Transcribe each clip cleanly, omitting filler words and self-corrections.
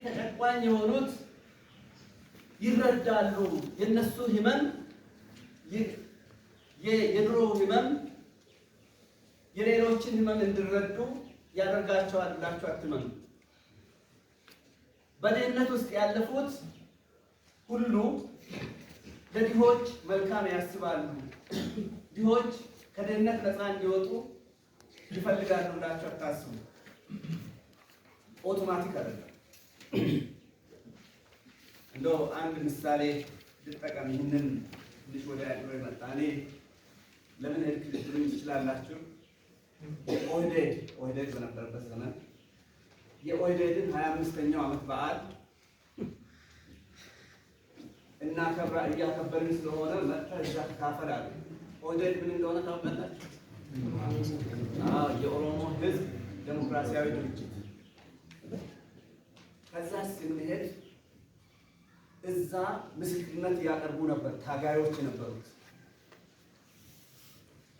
ተጨቋኝ የሆኑት ይረዳሉ። የነሱ ህመም የድሮ ህመም የሌሎችን ህመም እንዲረዱ ያደርጋቸዋል ብላችሁ አትመኑ። በድህነት ውስጥ ያለፉት ሁሉ ለድሆች መልካም ያስባሉ። ድሆች ከድህነት ነፃ እንዲወጡ ይፈልጋሉ ብላችሁ አታስቡ። ኦቶማቲክ አይደለም። እንደው አንድ ምሳሌ ልጠቀም። ይህንን ትንሽ ወደ ያድሮ የመጣ እኔ ለምን ሄድክ ልትሉኝ ትችላላችሁ። ኦህዴድ በነበረበት ዘመን የኦህዴድን 25ኛው ዓመት በዓል እያከበርን ስለሆነ መጥተህ እዛ ተካፈል አሉ። ኦህዴድ ምን እንደሆነ ታውቃላችሁ? የኦሮሞ ህዝብ ዴሞክራሲያዊ ድርጅት። ከዛ ስንሄድ እዛ ምስክርነት እያቀርቡ ነበር ታጋዮች የነበሩት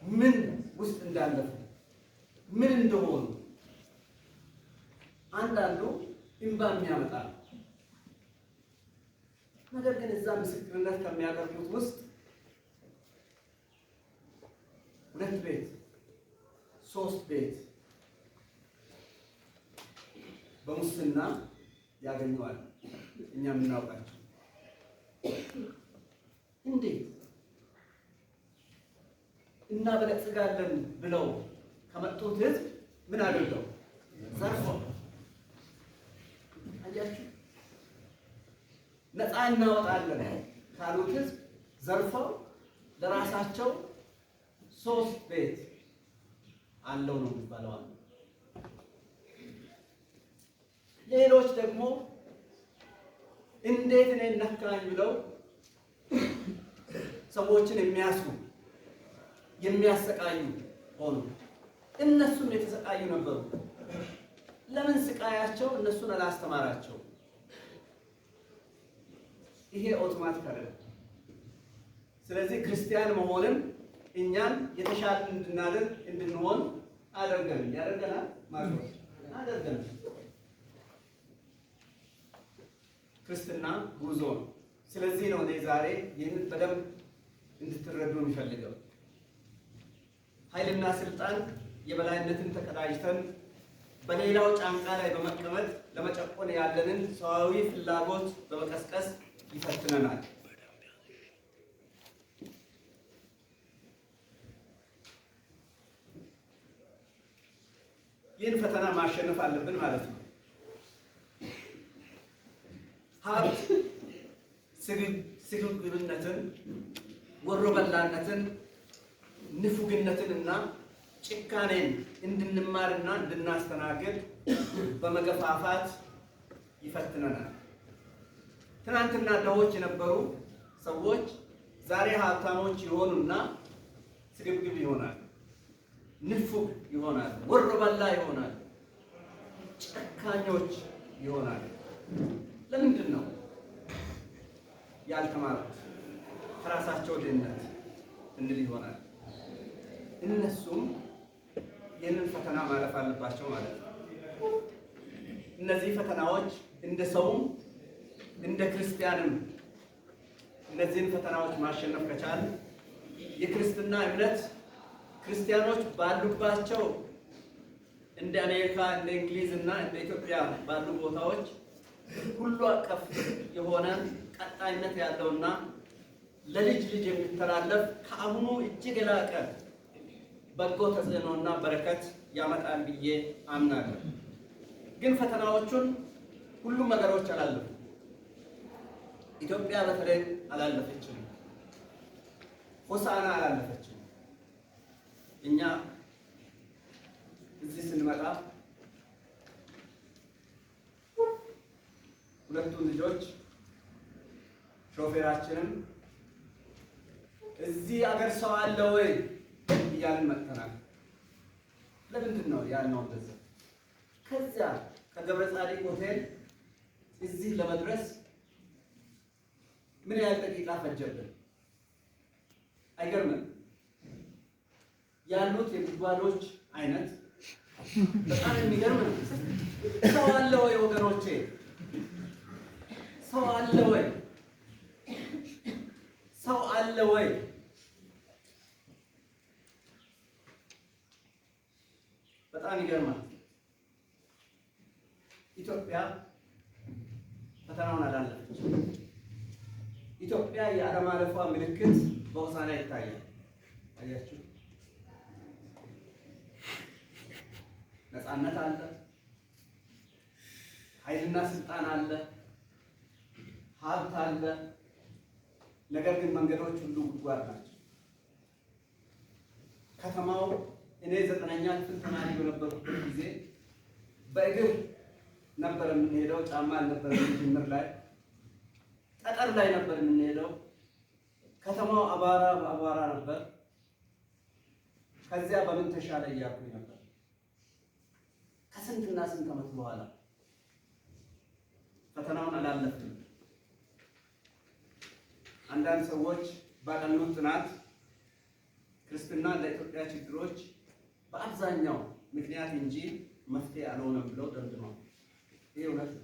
ምን ውስጥ እንዳለፉ ምን እንደሆኑ። አንዳንዱ እንባ የሚያመጣ ነገር ግን እዛ ምስክርነት ከሚያቀርቡት ውስጥ 2 ቤት 3 ቤት በሙስና ያገኘዋል። እኛ የምናውቃቸው እንዴት እናበለጽጋለን ብለው ከመጡት ህዝብ ምን አድርገው ዘርፈው፣ አያችሁ፣ ነፃ እናወጣለን ካሉት ህዝብ ዘርፈው ለራሳቸው 3 ቤት አለው ነው የሚባለው። ሌሎች ደግሞ እንዴት እኔ ነካኝ ብለው ሰዎችን የሚያስሩ የሚያሰቃዩ ሆኑ። እነሱም የተሰቃዩ ነበሩ። ለምን ስቃያቸው እነሱን አላስተማራቸው? ይሄ ኦቶማቲክ አይደለም። ስለዚህ ክርስቲያን መሆንም እኛን የተሻለ እንድንሆን ያደርገናል ማለት አደርገናል። ክርስትና ጉዞ ነው። ስለዚህ ነው እኔ ዛሬ ይህንን በደንብ እንድትረዱ የሚፈልገው። ኃይልና ስልጣን የበላይነትን ተቀዳጅተን በሌላው ጫንቃ ላይ በመቀመጥ ለመጨቆን ያለንን ሰዋዊ ፍላጎት በመቀስቀስ ይፈትነናል። ይህን ፈተና ማሸነፍ አለብን ማለት ነው። ሀብት ስግብግብነትን፣ ወሮበላነትን፣ ንፉግነትን እና ጭካኔን እንድንማርና እንድናስተናግድ በመገፋፋት ይፈትነናል። ትናንትና ድሆች የነበሩ ሰዎች ዛሬ ሀብታሞች ይሆኑና ስግብግብ ይሆናል፣ ንፉግ ይሆናል፣ ወሮበላ ይሆናል፣ ጨካኞች ይሆናል። ለምንድን ነው ያልተማሩት? ከራሳቸው ድህነት እንል ይሆናል። እነሱም ይህንን ፈተና ማለፍ አለባቸው ማለት ነው። እነዚህ ፈተናዎች እንደ ሰውም እንደ ክርስቲያንም እነዚህን ፈተናዎች ማሸነፍ ከቻል የክርስትና እምነት ክርስቲያኖች ባሉባቸው እንደ አሜሪካ፣ እንደ እንግሊዝ እና እንደ ኢትዮጵያ ባሉ ቦታዎች ሁሉ አቀፍ የሆነ ቀጣይነት ያለውና ለልጅ ልጅ የሚተላለፍ ከአሁኑ እጅግ የላቀ በጎ ተጽዕኖና በረከት ያመጣል ብዬ አምናለሁ። ግን ፈተናዎቹን ሁሉም ነገሮች አላለፉ። ኢትዮጵያ በተለይ አላለፈችም። ሆሳና አላለፈችም። እኛ እዚህ ስንመጣ ሁለቱን ልጆች ሾፌራችንም እዚህ አገር ሰው አለ ወይ እያልን መጥተናል። ለምንድን ነው ያልነው? እንደዛ ከዚያ ከገብረ ጻዲቅ ሆቴል እዚህ ለመድረስ ምን ያህል ደቂቃ ፈጀብን? አይገርምም? ያሉት የጉድጓዶች አይነት በጣም የሚገርም ነው። ሰው አለ ወይ ወገኖቼ? ሰው አለ ወይ? ሰው አለ ወይ? በጣም ይገርማል። ኢትዮጵያ ፈተናውን አላለፈች። ኢትዮጵያ የአለማለፏ ምልክት በሆሳዕና ይታያል። አያችሁ፣ ነፃነት አለ፣ ኃይልና ስልጣን አለ፣ ሀብት አለ። ነገር ግን መንገዶች ሁሉ ጉድጓድ ናቸው። ከተማው እኔ 9ኛ ክፍል ተማሪ በነበርኩበት ጊዜ በእግር ነበር የምንሄደው። ጫማ አልነበረም። ጅምር ላይ ጠጠር ላይ ነበር የምንሄደው። ከተማው አቧራ በአቧራ ነበር። ከዚያ በምን ተሻለ እያልኩኝ ነበር። ከስንትና ስንት ዓመት በኋላ ፈተናውን አላለፍንም። አንዳንድ ሰዎች ባጠኑት ጥናት ክርስትና ለኢትዮጵያ ችግሮች በአብዛኛው ምክንያት እንጂ መፍትሄ አልሆነም ብለው ደምድመዋል። ይሄ እውነት ነው።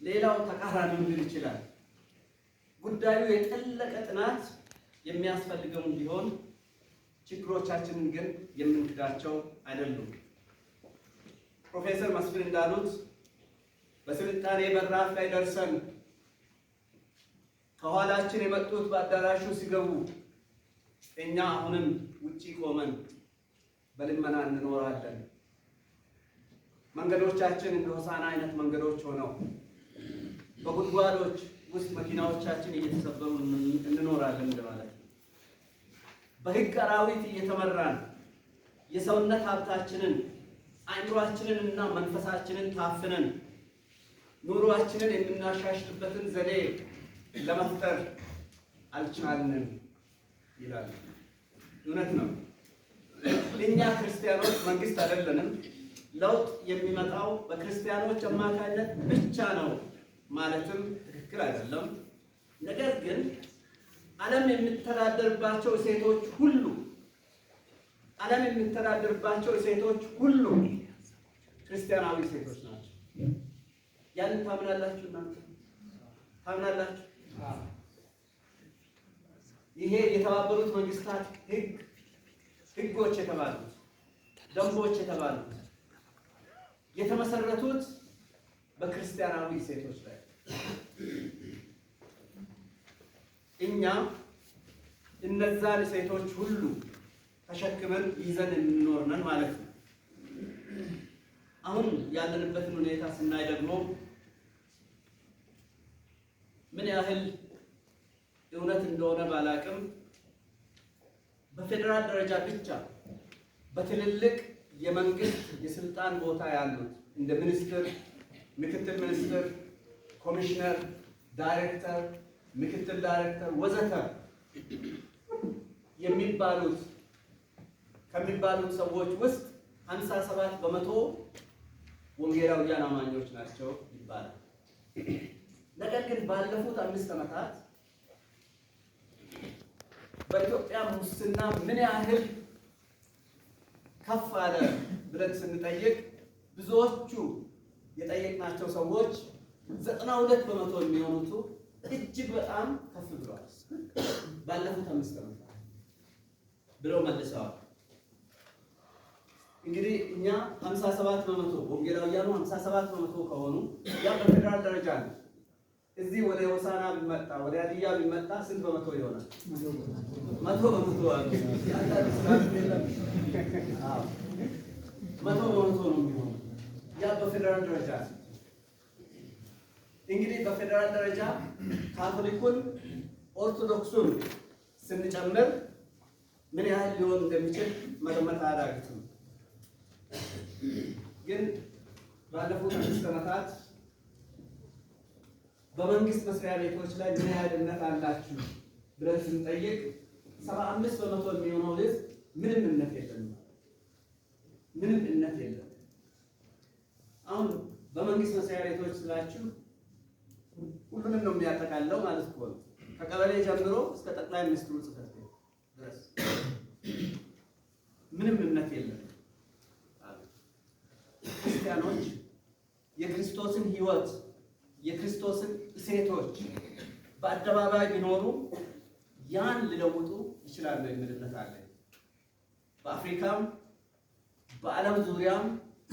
ሌላው ተቃራኒው ሊል ይችላል። ጉዳዩ የጠለቀ ጥናት የሚያስፈልገው ቢሆን ችግሮቻችንን ግን የምንክዳቸው አይደሉም። ፕሮፌሰር መስፍን እንዳሉት በስልጣኔ በራፍ ላይ ደርሰን ከኋላችን የመጡት በአዳራሹ ሲገቡ እኛ አሁንም ውጪ ቆመን በልመና እንኖራለን። መንገዶቻችን እንደ ሆሳዕና አይነት መንገዶች ሆነው በጉድጓዶች ውስጥ መኪናዎቻችን እየተሰበሩ እንኖራለን ማለት ነው። በሕግ አራዊት እየተመራን የሰውነት ሀብታችንን አእምሯችንን እና መንፈሳችንን ታፍነን ኑሯችንን የምናሻሽልበትን ዘዴ ለመፍጠር አልቻልንም ይላል። እውነት ነው። እኛ ክርስቲያኖች መንግስት አይደለንም። ለውጥ የሚመጣው በክርስቲያኖች አማካኝነት ብቻ ነው ማለትም ትክክል አይደለም። ነገር ግን ዓለም የሚተዳደርባቸው እሴቶች ሁሉ ክርስቲያናዊ እሴቶች ናቸው። ያንን ታምናላችሁ? እናንተ ታምናላችሁ? ይሄ የተባበሩት መንግስታት ህጎች የተባሉት ደንቦች የተባሉት የተመሰረቱት በክርስቲያናዊ እሴቶች ላይ እኛ እነዛን እሴቶች ሁሉ ተሸክመን ይዘን እንኖር ነን ማለት ነው። አሁን ያለንበትን ሁኔታ ስናይ ደግሞ ምን ያህል እውነት እንደሆነ ባላቅም በፌደራል ደረጃ ብቻ በትልልቅ የመንግስት የስልጣን ቦታ ያሉት እንደ ሚኒስትር፣ ምክትል ሚኒስትር፣ ኮሚሽነር፣ ዳይሬክተር፣ ምክትል ዳይሬክተር ወዘተ ከሚባሉት ሰዎች ውስጥ 57 በመቶ ወንጌላውያን አማኞች ናቸው ይባላል። ነገር ግን ባለፉት 5 ዓመታት በኢትዮጵያ ሙስና ምን ያህል ከፍ አለ ብለን ስንጠይቅ ብዙዎቹ የጠየቅናቸው ሰዎች 92 በመቶ የሚሆኑት እጅግ በጣም ከፍ ብለዋል ባለፉት 5 ዓመታት ብለው መልሰዋል። እንግዲህ እኛ 57 በመቶ ወንጌላውያኑ 57 በመቶ ከሆኑ ያ በፌደራል ደረጃ ነው። እዚህ ወደ ሆሳዕና ቢመጣ ወደ ሀዲያ ቢመጣ ስንት በመቶ ይሆናል? 100 በመቶ አሉ። ያንዳንዱ ስራት የለም። አዎ 100 በመቶ ነው የሚሆነው። ያ በፌደራል ደረጃ ነው። እንግዲህ በፌደራል ደረጃ ካቶሊኩን፣ ኦርቶዶክሱን ስንጨምር ምን ያህል ሊሆን እንደሚችል መገመት አያዳግትም። ግን ባለፉት 5 ዓመታት በመንግስት መስሪያ ቤቶች ላይ ምን ያህል እምነት አላችሁ ብለን ስንጠይቅ 75 በመቶ የሚሆነው ህዝብ ምንም እምነት የለም። ምንም እምነት የለም። አሁን በመንግስት መስሪያ ቤቶች ስላችሁ ሁሉንም ነው የሚያጠቃልለው ማለት ነው። ከቀበሌ ጀምሮ እስከ ጠቅላይ ሚኒስትሩ ጽሕፈት ቤት ድረስ ምንም እምነት የለም። ክርስቲያኖች የክርስቶስን ህይወት የክርስቶስን እሴቶች በአደባባይ ቢኖሩ ያን ሊለውጡ ይችላሉ የሚል እምነት አለ። በአፍሪካም በዓለም ዙሪያም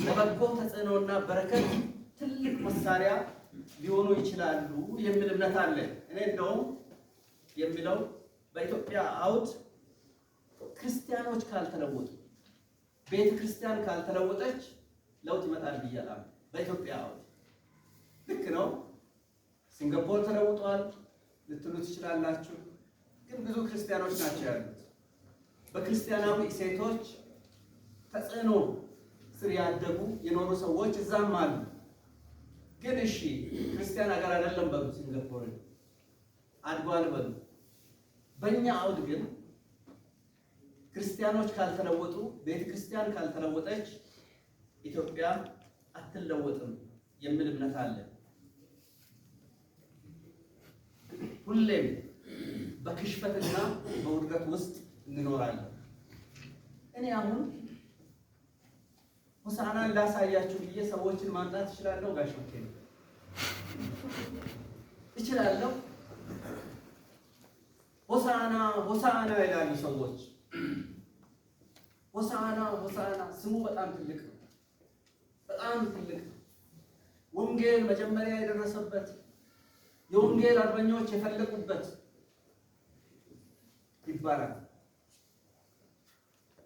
ለበጎ ተጽዕኖና በረከት ትልቅ መሳሪያ ሊሆኑ ይችላሉ የሚል እምነት አለ። እኔ እንደውም የሚለው በኢትዮጵያ አውድ ክርስቲያኖች ካልተለወጡ፣ ቤተ ክርስቲያን ካልተለወጠች ለውጥ ይመጣል ብያለሁ። በኢትዮጵያ አውድ ልክ ነው። ሲንጋፖር ተለውጧል ልትሉ ትችላላችሁ። ግን ብዙ ክርስቲያኖች ናቸው ያሉት። በክርስቲያናዊ እሴቶች ተጽዕኖ ስር ያደጉ የኖሩ ሰዎች እዛም አሉ። ግን እሺ ክርስቲያን ሀገር አይደለም በሉ፣ ሲንጋፖር አድጓል በሉ። በእኛ አውድ ግን ክርስቲያኖች ካልተለወጡ፣ ቤተ ክርስቲያን ካልተለወጠች ኢትዮጵያ አትለወጥም የሚል እምነት አለ። ሁሌም በክሽፈትና በውድቀት ውስጥ እንኖራለን። እኔ አሁን ሆሳዕናን ላሳያችሁ ብዬ ሰዎችን ማምጣት እችላለሁ። ጋሽ መኬ እችላለሁ። ሆሳዕና ሆሳዕና ይላሉ ሰዎች። ሆሳዕና ሆሳዕና ስሙ በጣም ትልቅ ነው፣ በጣም ትልቅ ነው። ወንጌል መጀመሪያ የደረሰበት የወንጌል አርበኞች የፈለቁበት ይባላል።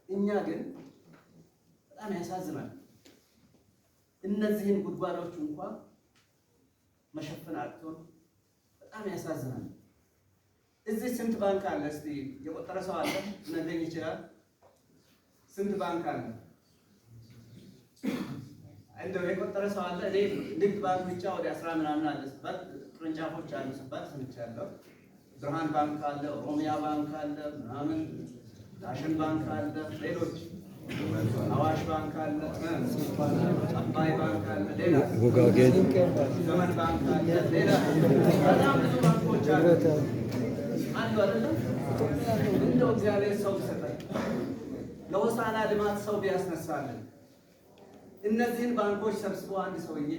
እኛ ግን በጣም ያሳዝናል። እነዚህን ጉድጓዶች እንኳን መሸፈን አቅቶን በጣም ያሳዝናል። እዚህ ስንት ባንክ አለ? እስቲ የቆጠረ ሰው አለ? ሊነግረኝ ይችላል? ስንት ባንክ አለ? እንደው የቆጠረ ሰው አለ? እኔ ንግድ ባንክ ብቻ ወደ 10 ምናምን አለ ስባት ቅርንጫፎች አሉ ስባት ሰምቻለሁ። ብርሃን ባንክ አለ፣ ኦሮሚያ ባንክ አለ፣ ምናምን ዳሽን ባንክ አለ፣ ሌሎች አዋሽ ባንክ አለ፣ አባይ ባንክ አለ፣ ሌላ ዘመን ባንክ አለ፣ ሌላ በጣም ብዙ ባንኮች አሉ አይደለም? እንደው እግዚአብሔር ሰው ይሰጣል። ለሆሳዕና ልማት ሰው ቢያስነሳልን እነዚህን ባንኮች ሰብስቦ አንድ ሰውዬ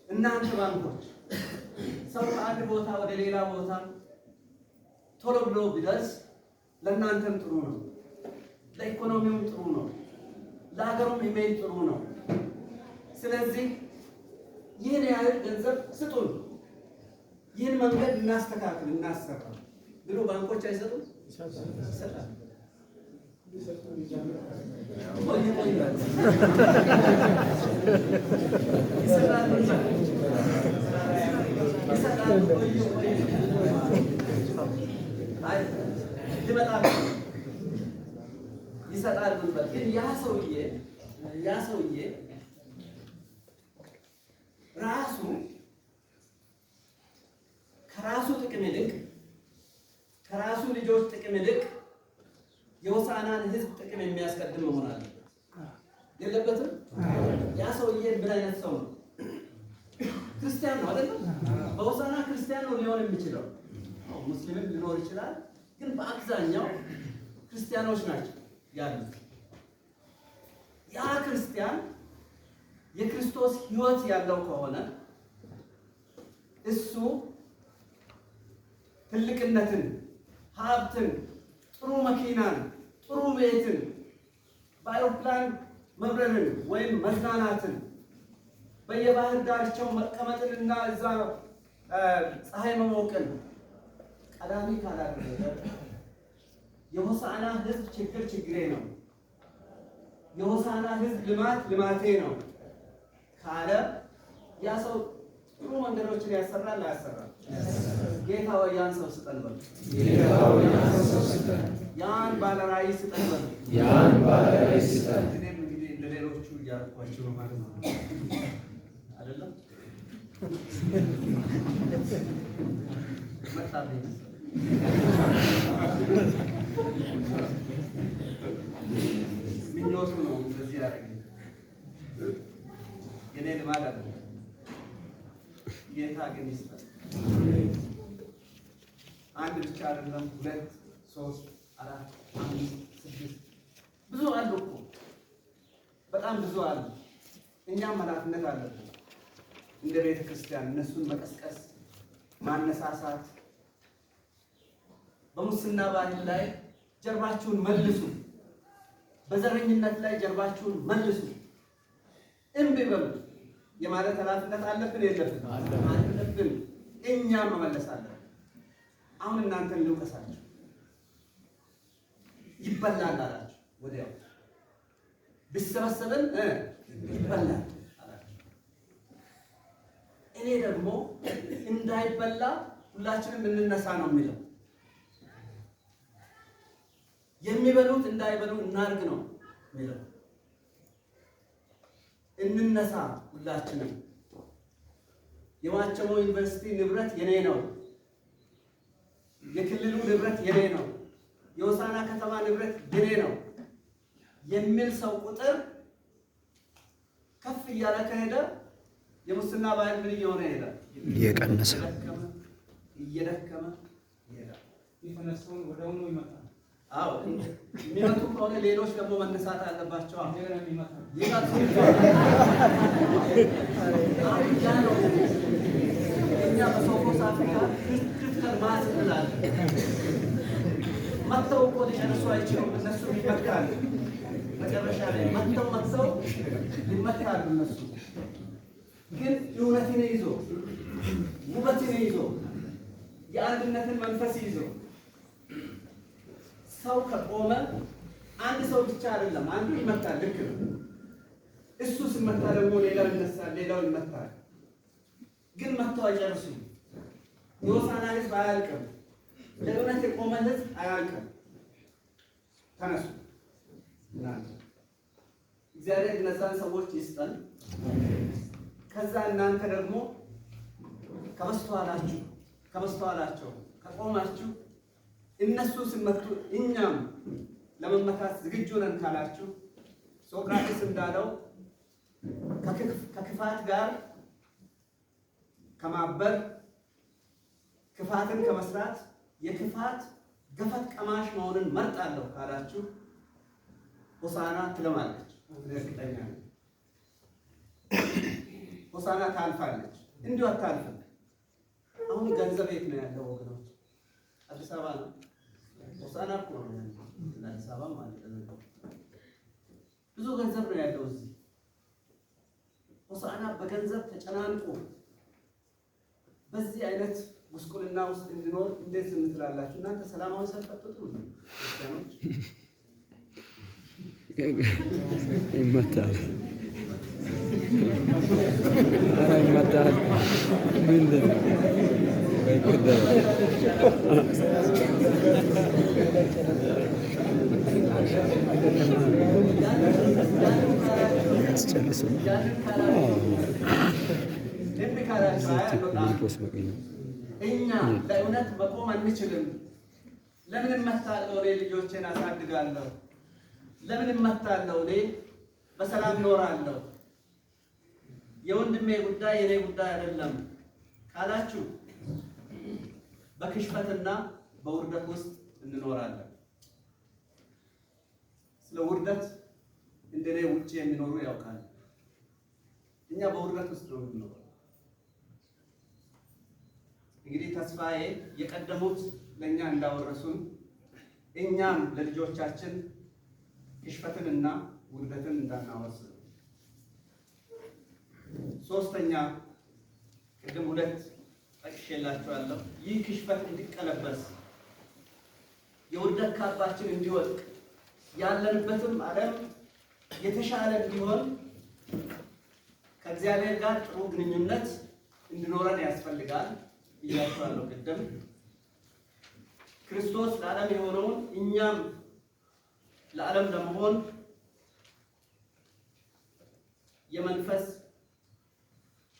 እናንተ ባንኮች ሰው ከአንድ ቦታ ወደ ሌላ ቦታ ቶሎ ብሎ ቢደርስ ለእናንተም ጥሩ ነው፣ ለኢኮኖሚውም ጥሩ ነው፣ ለሀገሩም ኢሜል ጥሩ ነው። ስለዚህ ይህን ያህል ገንዘብ ስጡን፣ ይህን መንገድ እናስተካክል፣ እናሰራ ብሎ ባንኮች አይሰጡም? ይሰጣል። ይሰጣል ብንበል ግን ያ ሰውዬ ራሱ ከራሱ ጥቅም ይልቅ ከራሱ ልጆች ጥቅም ይልቅ የሆሳዕናን ሕዝብ ጥቅም የሚያስቀድም መሆን አለበት። የለበትም? ያ ሰውዬ ምን አይነት ሰው ነው? ክርስቲያን ነው አይደል? በሆሳዕና ክርስቲያን ነው ሊሆን የሚችለው። ሙስሊምም ሊኖር ይችላል፣ ግን በአብዛኛው ክርስቲያኖች ናቸው ያሉት። ያ ክርስቲያን የክርስቶስ ሕይወት ያለው ከሆነ እሱ ትልቅነትን፣ ሀብትን፣ ጥሩ መኪናን፣ ጥሩ ቤትን፣ በአውሮፕላን መብረርን ወይም መዝናናትን፣ በየባህር ዳርቻው መቀመጥንና እዛ ፀሐይ መሞቅን ቀዳሚ ካላደረገ የሆሳዕና ሕዝብ ችግር ችግሬ ነው፣ የሆሳዕና ሕዝብ ልማት ልማቴ ነው ካለ ያ ሰው ጥሩ መንገዶችን ያሰራል አያሰራም? ጌታ ሆይ ያን ሰው ስጠን በሉ። ያን ባለራዕይ ስጠን በሉ። እኔም እንግዲህ እንደ ሌሎቹ እያልኳቸው ነው ማለት ነው አይደለም? መጣልኝ ምኞቱ ነው እንደዚህ ያደረገኝ። የኔ ልማድ አለ። ጌታ ግን ይስጠን። አንድ ብቻ አይደለም፣ 2 3 4 5 6 ብዙ አሉ እኮ በጣም ብዙ አሉ። እኛም ኃላፊነት አለብን። እንደ ቤተ ክርስቲያን እነሱን መቀስቀስ፣ ማነሳሳት፣ በሙስና ባህል ላይ ጀርባችሁን መልሱ፣ በዘረኝነት ላይ ጀርባችሁን መልሱ፣ እምቢ በሉ የማለት ኃላፊነት አለብን የለብን? አለብን። እኛም መመለስ አለብን። አሁን እናንተን ልውቀሳችሁ፣ ይበላል አላችሁ። ወዲያው ቢሰበሰብን ይበላል አላችሁ። እኔ ደግሞ እንዳይበላ ሁላችንም እንነሳ ነው የሚለው። የሚበሉት እንዳይበሉ እናርግ ነው የሚለው። እንነሳ ሁላችንም። የዋቸሞ ዩኒቨርሲቲ ንብረት የኔ ነው፣ የክልሉ ንብረት የኔ ነው፣ የሆሳዕና ከተማ ንብረት የኔ ነው የሚል ሰው ቁጥር ከፍ እያለ ከሄደ የሙስና ባህል ምን እየሆነ ይሄዳል? እየቀነሰ እየደከመ ይሄዳል። የተነሳውን ወደውኑ ይመጣል። አዎ የሚመጡ ከሆነ ሌሎች ደግሞ መነሳት አለባቸው። እኛ በሶፎስ አፍሪካ ክፍተር ማስ እንላለን። መጥተው እኮ ሊጨርሱ አይችሉም። እነሱ ይመካሉ። መጨረሻ ላይ መጥተው ይመካሉ። እነሱ ግን እውነትን ይዞ ውበትን ይዞ የአንድነትን መንፈስ ይዞ ሰው ከቆመ አንድ ሰው ብቻ አይደለም፣ አንዱ ይመታል። ልክ ነው። እሱ ሲመታ ደግሞ ሌላው ይነሳል፣ ሌላው ይመታል። ግን መተው አይጨርሱም። የሆሳዕና ሕዝብ አያልቅም። ለእውነት የቆመ ሕዝብ አያልቅም። ተነሱ። እግዚአብሔር እነዛን ሰዎች ይስጠን። ከዛ እናንተ ደግሞ ከበስተኋላቸው ከቆማችሁ እነሱ ሲመቱ እኛም ለመመታት ዝግጁ ነን ካላችሁ ሶቅራጥስ እንዳለው ከክፋት ጋር ከማበር ክፋትን ከመስራት የክፋት ገፈት ቀማሽ መሆንን መርጣለሁ ካላችሁ ሆሳዕና ትለማለች። እርግጠኛ ነኝ ሆሳዕና ታልፋለች። እንዲሁ አታልፍም። አሁን ገንዘብ የት ነው ያለው ወገኖች? አዲስ አበባ ነው። ሆሳዕና እኮ ነው አዲስ አበባ ማለት ነው። ብዙ ገንዘብ ነው ያለው እዚህ። ሆሳዕና በገንዘብ ተጨናንቆ በዚህ አይነት ጉስቁልና ውስጥ እንዲኖር እንዴት ዝም ትላላችሁ? እናንተ ሰላማዊ ሰልፍ አትወጡ ነው ክርስቲያኖች? ይመታል። ኧረ ይመታል። ምንድን ነው ያስጨርሱ። እኛ ለእውነት መቆም አንችልም። ለምን እመታለሁ? እኔ ልጆቼን አሳድጋለሁ። ለምን እመታለሁ? እኔ በሰላም እኖራለሁ። የወንድሜ ጉዳይ የኔ ጉዳይ አይደለም ካላችሁ በክሽፈትና በውርደት ውስጥ እንኖራለን። ስለ ውርደት እንደኔ ውጪ የሚኖሩ ያውቃል። እኛ በውርደት ውስጥ ነው የምንኖረው። እንግዲህ ተስፋዬ የቀደሙት ለእኛ እንዳወረሱን እኛም ለልጆቻችን ክሽፈትንና ውርደትን እንዳናወርስ። ሶስተኛ ቅድም ሁለት ጠቅሼላችኋለሁ። ይህ ክሽፈት እንዲቀለበስ የውርደት ካባችን እንዲወድቅ ያለንበትም ዓለም የተሻለ እንዲሆን ከእግዚአብሔር ጋር ጥሩ ግንኙነት እንዲኖረን ያስፈልጋል ብያችኋለሁ ቅድም። ክርስቶስ ለዓለም የሆነውን እኛም ለዓለም ለመሆን የመንፈስ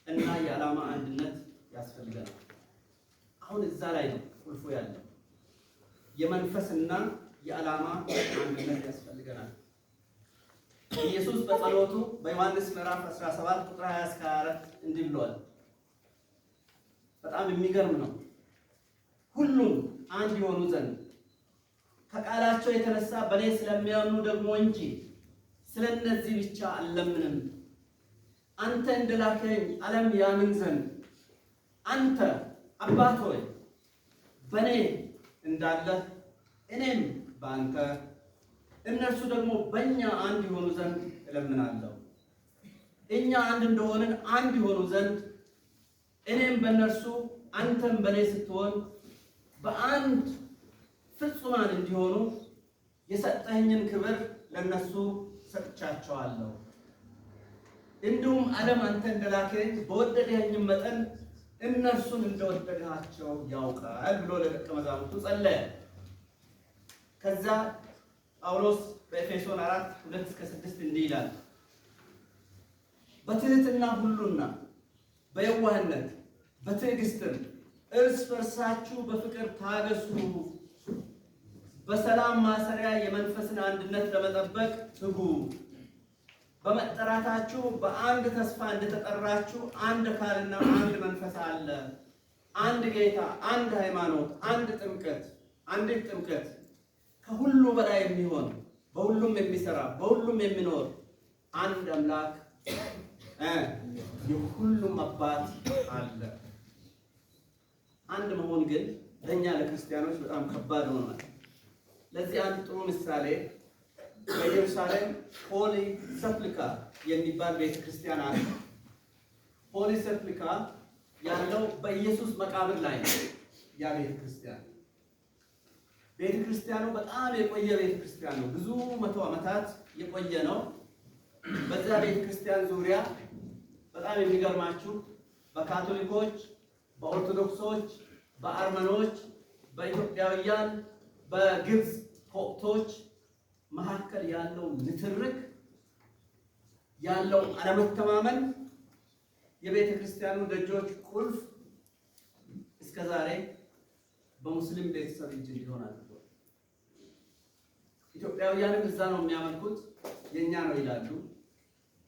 እና የዓላማ አንድነት ያስፈልገናል። አሁን እዛ ላይ ነው ቁልፉ ያለው። የመንፈስና የዓላማ አንድነት ያስፈልገናል። ኢየሱስ በጸሎቱ በዮሐንስ ምዕራፍ 17 ቁጥር 20 እስከ 24 እንዲህ ብሏል። በጣም የሚገርም ነው። ሁሉም አንድ የሆኑ ዘንድ ከቃላቸው የተነሳ በእኔ ስለሚያምኑ ደግሞ እንጂ ስለነዚህ ብቻ አልለምንም። አንተ እንደላከኝ ዓለም ያምን ዘንድ አንተ አባት ሆይ በእኔ እንዳለህ እኔም በአንተ እነርሱ ደግሞ በእኛ አንድ ይሆኑ ዘንድ እለምናለሁ። እኛ አንድ እንደሆንን አንድ ይሆኑ ዘንድ እኔም በእነርሱ አንተም በእኔ ስትሆን በአንድ ፍጹማን እንዲሆኑ የሰጠኸኝን ክብር ለእነሱ ሰጥቻቸዋለሁ። እንዲሁም ዓለም አንተ እንደላከኝ በወደደኸኝም መጠን እነርሱን እንደወደድሃቸው ያውቃል ብሎ ለደቀ መዛሙርቱ ጸለየ። ከዛ ጳውሎስ በኤፌሶን 4:2-6 እንዲህ ይላል፣ በትህትና ሁሉና በየዋህነት በትዕግስትም እርስ በርሳችሁ በፍቅር ታገሱ፣ በሰላም ማሰሪያ የመንፈስን አንድነት ለመጠበቅ ትጉ። በመጠራታችሁ በአንድ ተስፋ እንደተጠራችሁ አንድ አካልና አንድ መንፈስ አለ፣ አንድ ጌታ፣ አንድ ሃይማኖት፣ አንዲት ጥምቀት፣ ከሁሉ በላይ የሚሆን በሁሉም የሚሰራ በሁሉም የሚኖር አንድ አምላክ የሁሉም አባት አለ። አንድ መሆን ግን ለእኛ ለክርስቲያኖች በጣም ከባድ ሆኗል። ለዚህ አንድ ጥሩ ምሳሌ በኢየሩሳሌም ሆሊ ሰፕሊካ የሚባል ቤተክርስቲያን አለ። ሆሊ ሰፕሊካ ያለው በኢየሱስ መቃብር ላይ ነው። ያ ቤተክርስቲያኑ በጣም የቆየ ቤተክርስቲያን ነው። ብዙ መቶ ዓመታት የቆየ ነው። በዛ ቤተክርስቲያን ዙሪያ በጣም የሚገርማችሁ በካቶሊኮች፣ በኦርቶዶክሶች፣ በአርመኖች፣ በኢትዮጵያውያን፣ በግብፅ ኮፕቶች መካከል ያለው ንትርክ ያለው አለመተማመን የቤተ ክርስቲያኑ ደጆች ቁልፍ እስከዛሬ በሙስሊም ቤተሰብ እጅ እንዲሆን አድርጓል። ኢትዮጵያውያንም እዛ ነው የሚያመልኩት፣ የኛ ነው ይላሉ።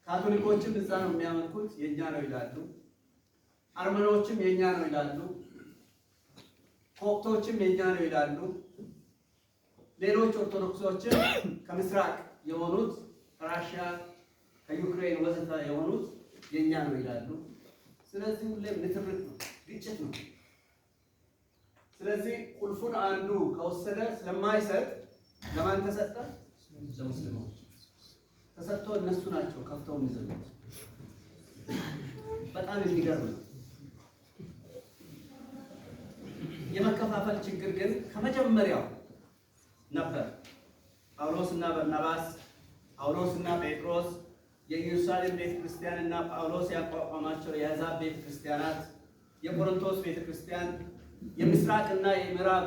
ካቶሊኮችም እዛ ነው የሚያመልኩት፣ የኛ ነው ይላሉ። አርመኖችም የኛ ነው ይላሉ። ኮፕቶችም የኛ ነው ይላሉ። ሌሎች ኦርቶዶክሶችም ከምስራቅ የሆኑት ከራሽያ፣ ከዩክሬን ወዘተ የሆኑት የኛ ነው ይላሉ። ስለዚህ ሁሌም ንትርክ ነው፣ ግጭት ነው። ስለዚህ ቁልፉን አንዱ ከወሰደ ስለማይሰጥ ለማን ተሰጠ? ለሙስሊሞች ተሰጥቶ እነሱ ናቸው ከፍተው የሚዘሉት። በጣም የሚገርም ነው። የመከፋፈል ችግር ግን ከመጀመሪያው ነበር። ጳውሎስና በርናባስ፣ ጳውሎስና ጴጥሮስ፣ የኢየሩሳሌም ቤተክርስቲያንና ጳውሎስ ያቋቋማቸው የአሕዛብ ቤተክርስቲያናት፣ የቆሮንቶስ ቤተክርስቲያን፣ የምስራቅና የምዕራብ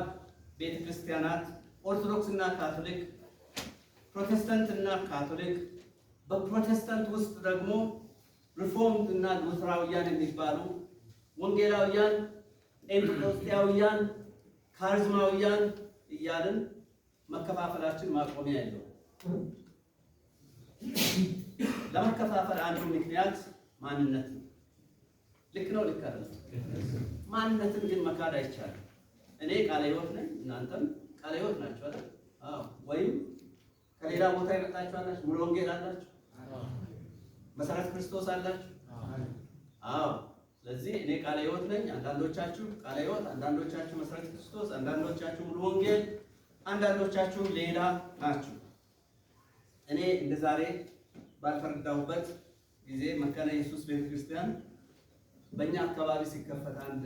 ቤተክርስቲያናት፣ ኦርቶዶክስና ካቶሊክ፣ ፕሮቴስታንትና ካቶሊክ፣ በፕሮቴስታንት ውስጥ ደግሞ ሪፎርምድ እና ሉተራውያን የሚባሉ፣ ወንጌላውያን፣ ጴንጤቆስጤያውያን፣ ካሪዝማውያን እያልን መከፋፈላችን ማቆሚያ የለው። ለመከፋፈል አንዱ ምክንያት ማንነት ነው። ልክ ነው፣ ልክ አይደለም? ማንነትን ግን መካድ አይቻልም። እኔ ቃለ ሕይወት ነኝ፣ እናንተም ቃለ ሕይወት ናችሁ አይደል? አዎ። ወይም ከሌላ ቦታ የመጣችሁ አላችሁ፣ ሙሉ ወንጌል አላችሁ፣ መሰረት ክርስቶስ አላችሁ። አዎ። ስለዚህ እኔ ቃለ ሕይወት ነኝ፣ አንዳንዶቻችሁ ቃለ ሕይወት፣ አንዳንዶቻችሁ መሰረት ክርስቶስ፣ አንዳንዶቻችሁ ሙሉ ወንጌል፣ አንዳንዶቻችሁ ሌላ ናችሁ። እኔ እንደ ዛሬ ባልፈረዳሁበት ጊዜ መካነ ኢየሱስ ቤተክርስቲያን በእኛ አካባቢ ሲከፈት አንድ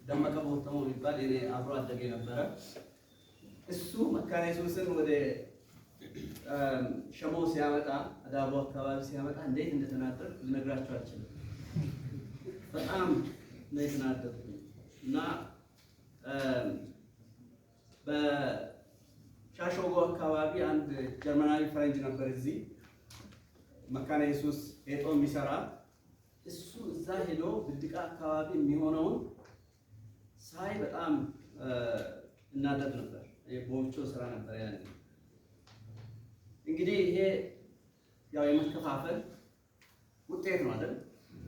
ደመቀ ቦተሞ የሚባል የኔ አብሮ አደገ ነበረ። እሱ መካነ ኢየሱስን ወደ ሸሞ ሲያመጣ፣ አዳቦ አካባቢ ሲያመጣ እንዴት እንደተናደድኩ ልነግራችሁ አልችልም። በጣም ነው የተናደድኩት እና በሻሾጎ አካባቢ አንድ ጀርመናዊ ፈረንጅ ነበር እዚህ መካነ ኢየሱስ ሄጦ የሚሰራ። እሱ እዛ ሄዶ ብድቃ አካባቢ የሚሆነውን ሳይ በጣም እናደድ ነበር። ቦቾ ስራ ነበር ያኔ። እንግዲህ ይሄ ያው የመከፋፈል ውጤት ነው አይደል?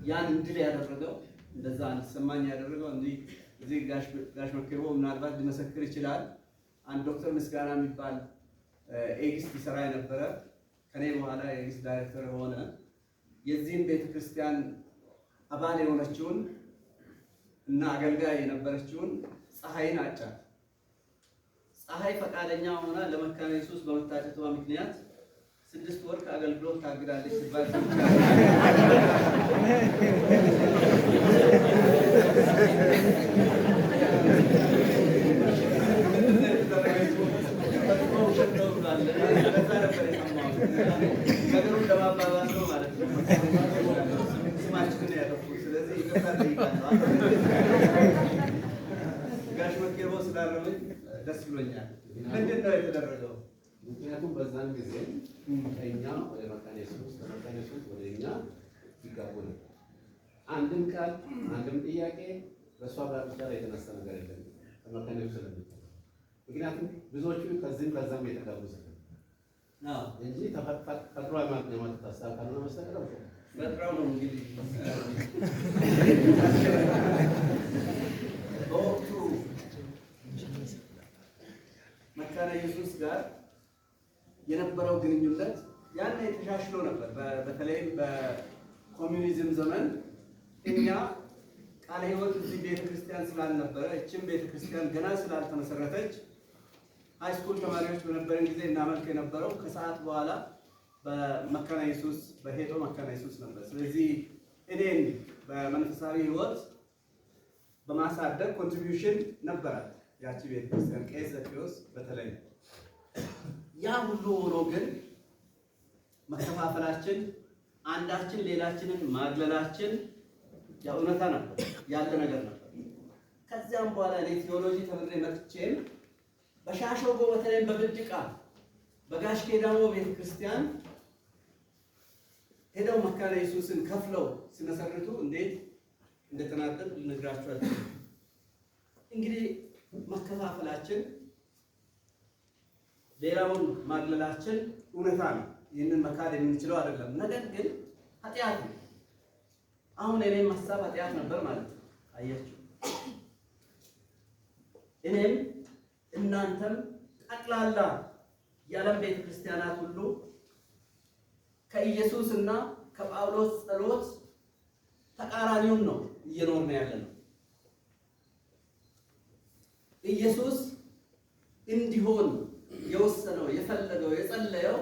ያን እንድል ያደረገው እንደዛ እንዲሰማኝ ያደረገው እንዲህ እዚህ ጋሽ መክሮ ምናልባት ሊመሰክር ይችላል። አንድ ዶክተር ምስጋና የሚባል ኤግዚስት ይሰራ የነበረ ከኔ በኋላ ኤግዚስት ዳይሬክተር ሆነ። የዚህን ቤተክርስቲያን አባል የሆነችውን እና አገልጋይ የነበረችውን ፀሐይን አጫት። ፀሐይ ፈቃደኛ ሆና ለመካነ ኢየሱስ በመታጨቷ ምክንያት 6 ወር ከአገልግሎት ታግዳለች ሲባል ነገሩን ለማባባስ ነው ማለት ነው። ስማችንን ያጠፉት። ስለዚህ ይቅርታ ጠይቃለሁ። ጋሽ መኬቦ ስላረሙኝ ደስ ብሎኛል። ምንድን ነው የተደረገው? ምክንያቱም በዛን ጊዜ ከእኛ ወደ መካነ ኢየሱስ ከመካነ ኢየሱስ ወደ እኛ ይጋቡ ነበር። አንድም ቃል አንድም ጥያቄ በእሷ ብቻ ላይ የተነሳ ነገር የለም ከመካነ ኢየሱስ ስለሚባል። ምክንያቱም ብዙዎቹ ከዚህም ከዛም የተጋቡ ስለ እንጂ ተፈጥሮ የማለት ሀሳብ ካልሆነ መስተቀር ፈጥረው ነው እንግዲህ በወቅቱ መካነ ኢየሱስ ጋር የነበረው ግንኙነት ያን ተሻሽሎ ነበር። በተለይም በኮሚኒዝም ዘመን እኛ ቃለ ሕይወት እዚህ ቤተክርስቲያን ስላልነበረ እችም ቤተክርስቲያን ገና ስላልተመሰረተች ሃይስኩል ተማሪዎች በነበረን ጊዜ እናመልክ የነበረው ከሰዓት በኋላ በመካነ ኢየሱስ በሄዶ መካነ ኢየሱስ ነበር። ስለዚህ እኔን በመንፈሳዊ ሕይወት በማሳደግ ኮንትሪቢዩሽን ነበራት ያቺ ቤተክርስቲያን ቄስ ዘኪዎስ በተለይ። ያ ሁሉ ሆኖ ግን መከፋፈላችን፣ አንዳችን ሌላችንን ማግለላችን ያው እውነታ ነበር፣ ያለ ነገር ነበር። ከዚያም በኋላ እኔ ቴዎሎጂ ተምሬ መጥቼም በሻሾጎ በተለይም በብድቃ በጋሽ ኬዳሞ ቤተክርስቲያን ሄደው መካነ ኢየሱስን ከፍለው ሲመሰርቱ እንዴት እንደተናደድኩ ልነግራችሁ አልችልም። እንግዲህ መከፋፈላችን፣ ሌላውን ማግለላችን እውነታ ነው። ይህንን መካድ የምንችለው አይደለም። ነገር ግን ኃጢአት ነው። አሁን እኔም ሀሳብ ኃጢአት ነበር ማለት ነው። አያችሁ፣ እኔም እናንተም ጠቅላላ የዓለም ቤተክርስቲያናት ሁሉ ከኢየሱስ እና ከጳውሎስ ጸሎት ተቃራኒውን ነው እየኖርን ያለ ነው። ኢየሱስ እንዲሆን የወሰነው የፈለገው የጸለየው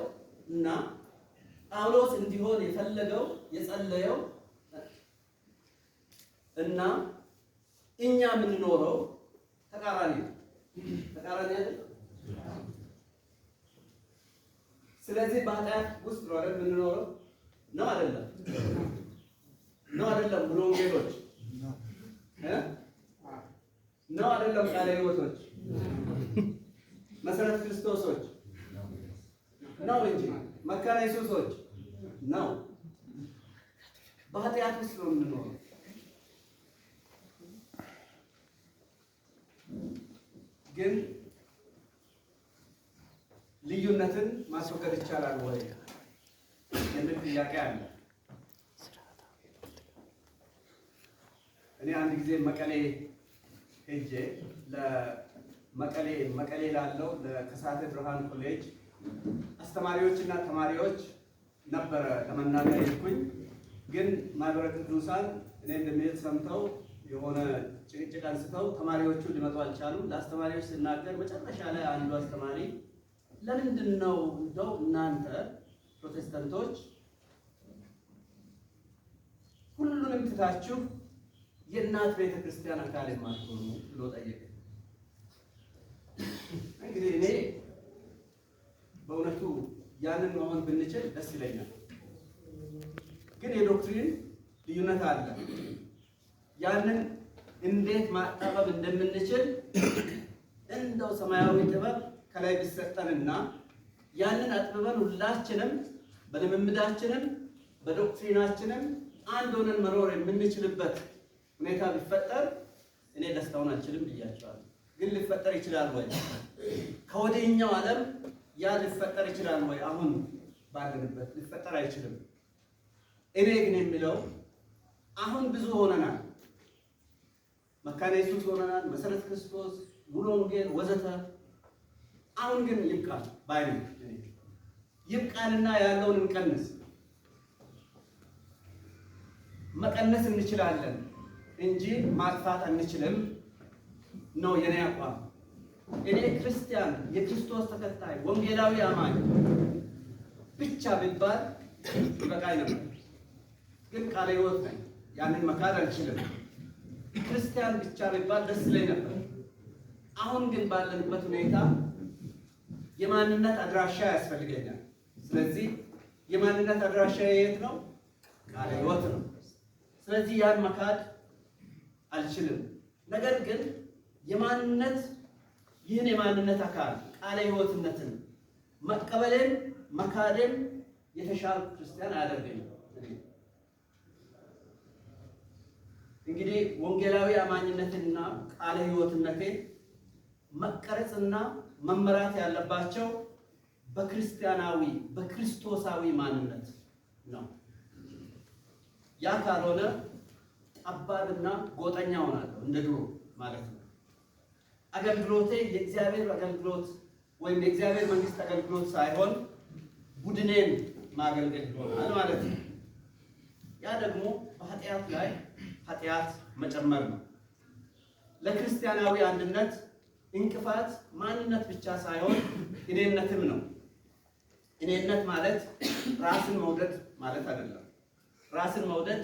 እና ጳውሎስ እንዲሆን የፈለገው የጸለየው እና እኛ የምንኖረው ተቃራኒ ነው። ተቃራኒ አይደል? ስለዚህ በኃጢአት ውስጥ ነው አይደል የምንኖረው? ነው አይደለም? ነው አይደለም? ብሎ ወንጌሎች ነው አይደለም? ቃለ ሕይወቶች መሰረት ክርስቶሶች ነው እንጂ መካነ ኢየሱሶች ነው። በኃጢአት ውስጥ ነው የምንኖረው። ግን ልዩነትን ማስወገድ ይቻላል ወይ የሚል ጥያቄ አለ። እኔ አንድ ጊዜ መቀሌ ሄጄ መቀሌ ላለው ለከሳቴ ብርሃን ኮሌጅ አስተማሪዎችና ተማሪዎች ነበረ ለመናገር ሄድኩኝ። ግን ማህበረ ቅዱሳን እኔ እንደሚሄድ ሰምተው የሆነ ጭቅጭቅ አንስተው ተማሪዎቹ ሊመጡ አልቻሉም። ለአስተማሪዎች ስናገር መጨረሻ ላይ አንዱ አስተማሪ ለምንድን ነው እንደው እናንተ ፕሮቴስታንቶች ሁሉንም ትታችሁ የእናት ቤተክርስቲያን አካል የማትሆኑ ብሎ ጠየቀ። እንግዲህ እኔ በእውነቱ ያንን መሆን ብንችል ደስ ይለኛል። ግን የዶክትሪን ልዩነት አለ። ያንን እንዴት ማጣበብ እንደምንችል እንደው ሰማያዊ ጥበብ ከላይ ቢሰጠንና ያንን አጥብበን ሁላችንም በልምምዳችንም በዶክትሪናችንም አንድ ሆነን መኖር የምንችልበት ሁኔታ ቢፈጠር እኔ ደስታውን አልችልም ብያቸዋለሁ። ግን ሊፈጠር ይችላል ወይ? ከወዲኛው ዓለም ያ ሊፈጠር ይችላል ወይ? አሁን ባለንበት ሊፈጠር አይችልም። እኔ ግን የሚለው አሁን ብዙ ሆነናል። መካነ ኢየሱስ ሆነናል፣ መሰረት ክርስቶስ፣ ሙሉ ወንጌል ወዘተ። አሁን ግን ይብቃል ባይ ነኝ። ይብቃልና ያለውን እንቀንስ። መቀነስ እንችላለን እንጂ ማጥፋት አንችልም ነው የኔ አቋም። እኔ ክርስቲያን፣ የክርስቶስ ተከታይ፣ ወንጌላዊ አማኝ ብቻ ቢባል ይበቃኝ ነበር። ግን ቃለ ሕይወት ነኝ፣ ያንን መካድ አልችልም። ክርስቲያን ብቻ ቢባል ደስ ይለኝ ነበር። አሁን ግን ባለንበት ሁኔታ የማንነት አድራሻ ያስፈልገኛል። ስለዚህ የማንነት አድራሻ የት ነው? ቃለ ሕይወት ነው። ስለዚህ ያን መካድ አልችልም። ነገር ግን ይህን የማንነት አካል ቃለ ሕይወትነትን መቀበልን መካድን የተሻለ ክርስቲያን አያደርገኝም። እንግዲህ ወንጌላዊ አማኝነትና ቃለ ሕይወትነቴ መቀረጽና መመራት ያለባቸው በክርስቲያናዊ በክርስቶሳዊ ማንነት ነው። ያ ካልሆነ ጠባብና ጎጠኛ ሆናለሁ፣ እንደ ድሮ ማለት ነው። አገልግሎቴ የእግዚአብሔር አገልግሎት ወይም የእግዚአብሔር መንግስት አገልግሎት ሳይሆን ቡድኔን ማገልገል ይሆናል ማለት ነው። ያ ደግሞ በኃጢአት ላይ ኃጢአት መጨመር ነው። ለክርስቲያናዊ አንድነት እንቅፋት ማንነት ብቻ ሳይሆን እኔነትም ነው። እኔነት ማለት ራስን መውደድ ማለት አይደለም። ራስን መውደድ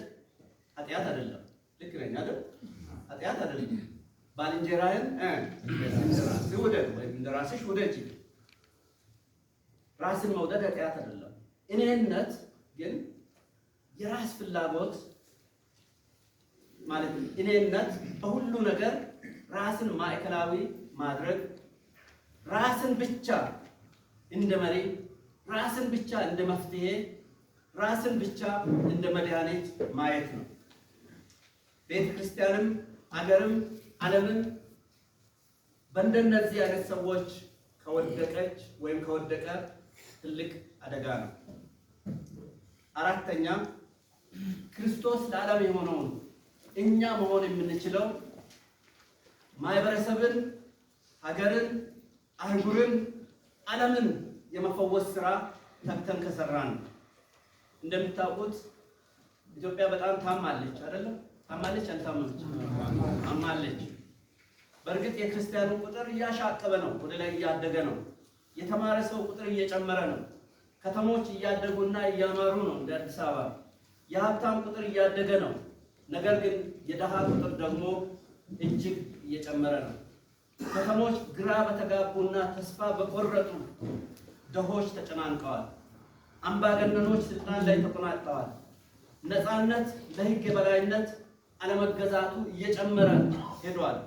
ኃጢአት አይደለም። ልክ ነኝ አይደል? ኃጢአት አይደለም። ባልንጀራህን እንደራስህ ውደድ ወይም እንደራስሽ ውደጂ። ራስን መውደድ ኃጢአት አይደለም። እኔነት ግን የራስ ፍላጎት ማለት ነው። እኔነት በሁሉ ነገር ራስን ማዕከላዊ ማድረግ፣ ራስን ብቻ እንደ መሪ፣ ራስን ብቻ እንደ መፍትሄ፣ ራስን ብቻ እንደ መድኃኒት ማየት ነው። ቤተ ክርስቲያንም አገርም ዓለምን በእንደነዚህ አይነት ሰዎች ከወደቀች ወይም ከወደቀ ትልቅ አደጋ ነው። አራተኛ ክርስቶስ ለዓለም የሆነውን እኛ መሆን የምንችለው ማህበረሰብን፣ ሀገርን፣ አህጉርን፣ ዓለምን የመፈወስ ስራ ተግተን ከሰራን ነው። እንደምታውቁት ኢትዮጵያ በጣም ታማለች አይደለም? ታማለች አልታመመች? ታማለች። በእርግጥ የክርስቲያኑ ቁጥር እያሻቀበ ነው፣ ወደ ላይ እያደገ ነው። የተማረ ሰው ቁጥር እየጨመረ ነው። ከተሞች እያደጉና እያማሩ ነው እንደ አዲስ አበባ። የሀብታም ቁጥር እያደገ ነው። ነገር ግን የደሃ ቁጥር ደግሞ እጅግ እየጨመረ ነው። ከተሞች ግራ በተጋቡና ተስፋ በቆረጡ ደሆች ተጨናንቀዋል። አምባገነኖች ስልጣን ላይ ተቆናጠዋል። ነፃነት፣ ለሕግ የበላይነት አለመገዛቱ እየጨመረ ሄዷል።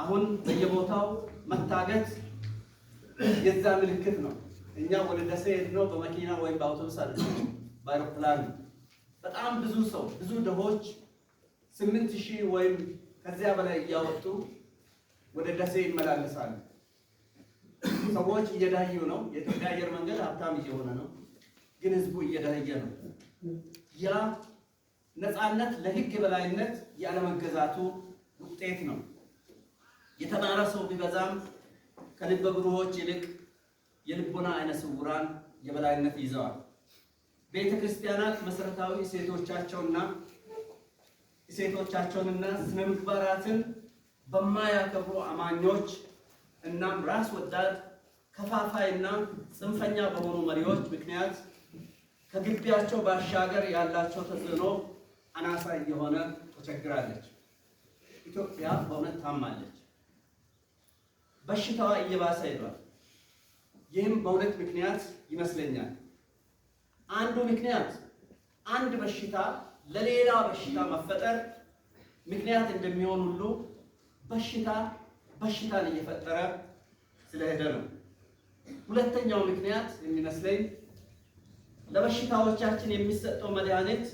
አሁን በየቦታው መታገት የዛ ምልክት ነው። እኛ ወደ ደሴ ሄድነው በመኪና ወይም በአውቶቡስ አይደለም፣ በአውሮፕላን። በጣም ብዙ ሰው ብዙ ደሆች 8,000 ወይም ከዚያ በላይ እያወጡ ወደ ደሴ ይመላለሳሉ። ሰዎች እየዳዩ ነው። የኢትዮጵያ አየር መንገድ ሀብታም እየሆነ ነው፣ ግን ህዝቡ እየዳየ ነው። ያ ነፃነት፣ ለሕግ የበላይነት ያለመገዛቱ ውጤት ነው። የተማረ ሰው ቢበዛም ከልበ ብሩሆች ይልቅ የልቦና አይነ ስውራን የበላይነት ይዘዋል። ቤተ ክርስቲያናት መሰረታዊ እሴቶቻቸውንና ስነ ምግባራትን በማያከብሩ አማኞች እናም ራስ ወዳድ ከፋፋይና ጽንፈኛ በሆኑ መሪዎች ምክንያት ከግቢያቸው ባሻገር ያላቸው ተጽዕኖ አናሳ እየሆነ ተቸግራለች። ኢትዮጵያ በእውነት ታማለች። በሽታዋ እየባሰ ሄዷል። ይህም በሁለት ምክንያት ይመስለኛል። አንዱ ምክንያት አንድ በሽታ ለሌላ በሽታ መፈጠር ምክንያት እንደሚሆን ሁሉ በሽታን እየፈጠረ ስለሄደ ነው። ሁለተኛው ምክንያት የሚመስለኝ ለበሽታዎቻችን የሚሰጠው መድኃኒት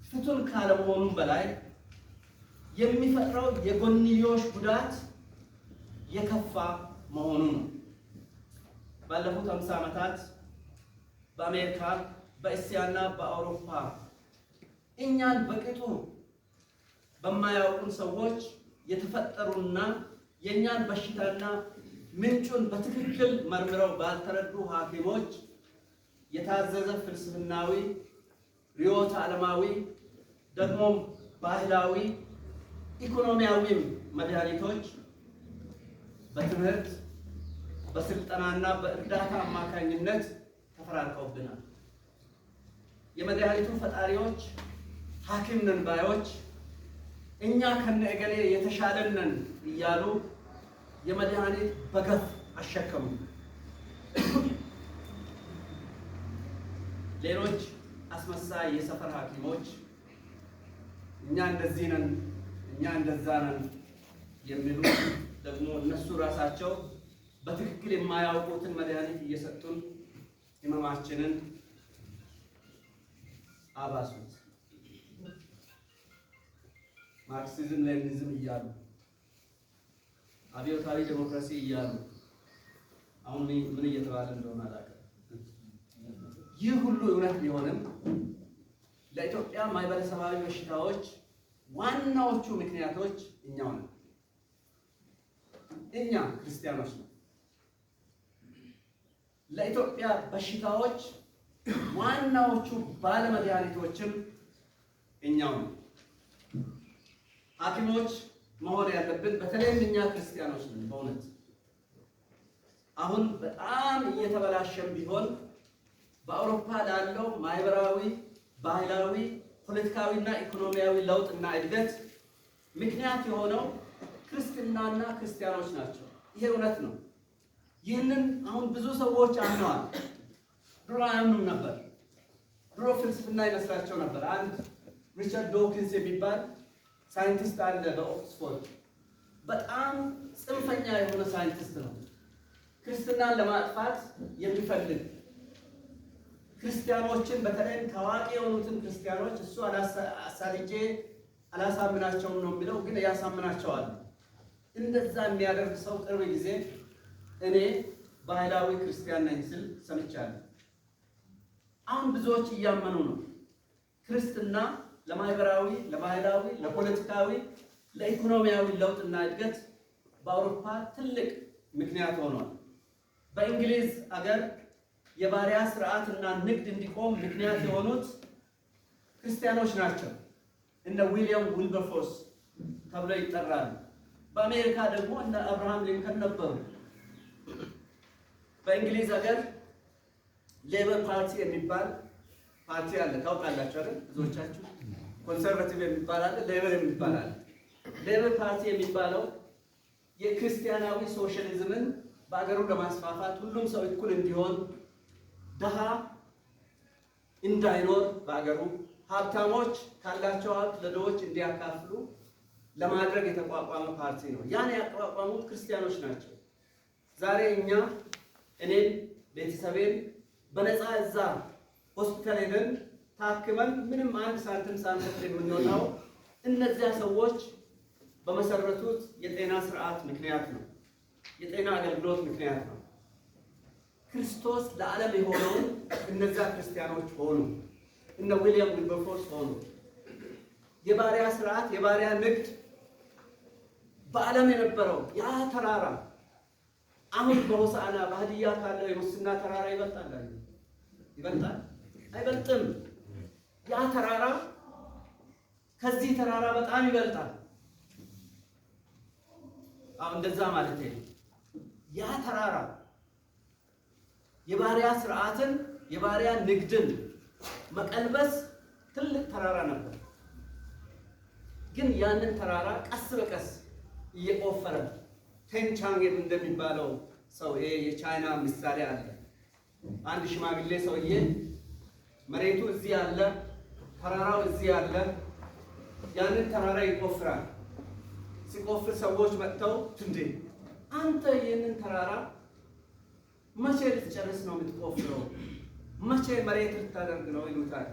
ፍቱን ካለመሆኑም በላይ የሚፈጥረው የጎንዮሽ ጉዳት የከፋ መሆኑ ነው። ባለፉት 50 ዓመታት በአሜሪካ፣ በእስያና በአውሮፓ እኛን በቅጡ በማያውቁን ሰዎች የተፈጠሩና የእኛን በሽታና ምንጩን በትክክል መርምረው ባልተረዱ ሐኪሞች የታዘዘ ፍልስፍናዊ ርዕዮተ ዓለማዊ ደግሞ ባህላዊ ኢኮኖሚያዊም መድኃኒቶች በትምህርት በስልጠናና በእርዳታ አማካኝነት ተፈራርቀውብናል። የመድኃኒቱ ፈጣሪዎች ሐኪም ነን ባዮች እኛ ከነ እገሌ የተሻለን ነን እያሉ የመድኃኒት በገፍ አሸከሙ። ሌሎች አስመሳይ የሰፈር ሐኪሞች እኛ እንደዚህ ነን፣ እኛ እንደዛ ነን የሚሉ ደግሞ እነሱ ራሳቸው በትክክል የማያውቁትን መድኃኒት እየሰጡን ህመማችንን አባሱት። ማርክሲዝም ሌኒኒዝም እያሉ አብዮታዊ ዴሞክራሲ እያሉ አሁን ምን እየተባለ እንደሆነ አላውቅም። ይህ ሁሉ እውነት ቢሆንም ለኢትዮጵያ ማህበረሰባዊ በሽታዎች ዋናዎቹ ምክንያቶች እኛው ነን። እኛ ክርስቲያኖች ነን። ለኢትዮጵያ በሽታዎች ዋናዎቹ ባለመድኃኒቶችም እኛው ነን። ሐኪሞች መሆን ያለብን በተለይም እኛ ክርስቲያኖች ነን። በእውነት አሁን በጣም እየተበላሸም ቢሆን በአውሮፓ ላለው ማህበራዊ፣ ባህላዊ፣ ፖለቲካዊና ኢኮኖሚያዊ ለውጥና እድገት ምክንያት የሆነው ክርስትናና ክርስቲያኖች ናቸው። ይሄ እውነት ነው። ይህንን አሁን ብዙ ሰዎች አምነዋል። ድሮ አያምኑም ነበር። ድሮ ፍልስፍና ይመስላቸው ነበር። አንድ ሪቻርድ ዶኪንስ የሚባል ሳይንቲስት አለ በኦክስፎርድ። በጣም ጽንፈኛ የሆነ ሳይንቲስት ነው። ክርስትናን ለማጥፋት የሚፈልግ ክርስቲያኖችን በተለይም ታዋቂ የሆኑትን ክርስቲያኖች እሱ አሳልጄ አላሳምናቸውም ነው የሚለው፣ ግን ያሳምናቸዋል። እንደዛ የሚያደርግ ሰው ቅርብ ጊዜ እኔ ባህላዊ ክርስቲያን ነኝ ስል ሰምቻለሁ። አሁን ብዙዎች እያመኑ ነው። ክርስትና ለማህበራዊ፣ ለባህላዊ፣ ለፖለቲካዊ፣ ለኢኮኖሚያዊ ለውጥና እድገት በአውሮፓ ትልቅ ምክንያት ሆኗል። በእንግሊዝ አገር የባሪያ ስርዓትና ንግድ እንዲቆም ምክንያት የሆኑት ክርስቲያኖች ናቸው። እነ ዊሊያም ዊልበርፎርስ ተብለው ይጠራሉ። በአሜሪካ ደግሞ እነ አብርሃም ሊንከን ነበሩ። በእንግሊዝ ሀገር ሌበር ፓርቲ የሚባል ፓርቲ አለ። ታውቃላችሁ አይደል? ብዙዎቻችሁ ኮንሰርቫቲቭ የሚባል አለ፣ ሌበር የሚባል አለ። ሌበር ፓርቲ የሚባለው የክርስቲያናዊ ሶሻሊዝምን በአገሩ ለማስፋፋት ሁሉም ሰው እኩል እንዲሆን፣ ድሃ እንዳይኖር በአገሩ፣ ሀብታሞች ካላቸው ሀብት ለድሆች እንዲያካፍሉ ለማድረግ የተቋቋመ ፓርቲ ነው። ያን ያቋቋሙት ክርስቲያኖች ናቸው። ዛሬ እኛ እኔን ቤተሰቤን በነፃ እዛ ሆስፒታል ሄደን ታክመን ምንም አንድ ሳንቲም ሳንከፍል የምንወጣው እነዚያ ሰዎች በመሰረቱት የጤና ስርዓት ምክንያት ነው። የጤና አገልግሎት ምክንያት ነው። ክርስቶስ ለዓለም የሆነውን እነዚያ ክርስቲያኖች ሆኑ። እነ ዊሊያም ዊልበርፎርስ ሆኑ። የባሪያ ስርዓት፣ የባሪያ ንግድ በዓለም የነበረው ያ ተራራ አሁን በሆሳዕና በሀዲያ ካለው የሙስና ተራራ ይበልጣል? ይበልጣል? አይበልጥም። ያ ተራራ ከዚህ ተራራ በጣም ይበልጣል። አሁን እንደዛ ማለት ነው። ያ ተራራ የባሪያ ስርዓትን፣ የባሪያ ንግድን መቀልበስ ትልቅ ተራራ ነበር። ግን ያንን ተራራ ቀስ በቀስ እየቆፈረ ቴንቻንግ እንደሚባለው ሰው ይሄ የቻይና ምሳሌ አለ። አንድ ሽማግሌ ሰውዬ መሬቱ እዚህ አለ፣ ተራራው እዚህ አለ። ያንን ተራራ ይቆፍራል። ሲቆፍር ሰዎች መጥተው እንዴ አንተ ይህንን ተራራ መቼ ልትጨርስ ነው የምትቆፍረው? መቼ መሬት ልታደርግ ነው ይሉታል።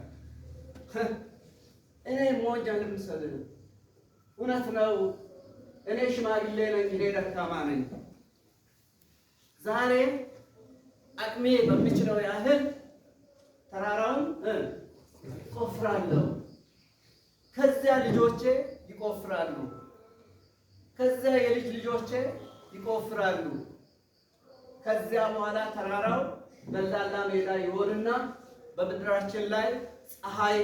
እኔ ሞኝ አልምሰልህ፣ እውነት ነው። እኔ ሽማግሌ ነኝ፣ እኔ ደካማ ነኝ። ዛሬ አቅሜ በሚችለው ያህል ተራራውን ቆፍራለሁ። ከዚያ ልጆቼ ይቆፍራሉ፣ ከዚያ የልጅ ልጆቼ ይቆፍራሉ። ከዚያ በኋላ ተራራው ደልዳላ ሜዳ ይሆንና በምድራችን ላይ ፀሐይ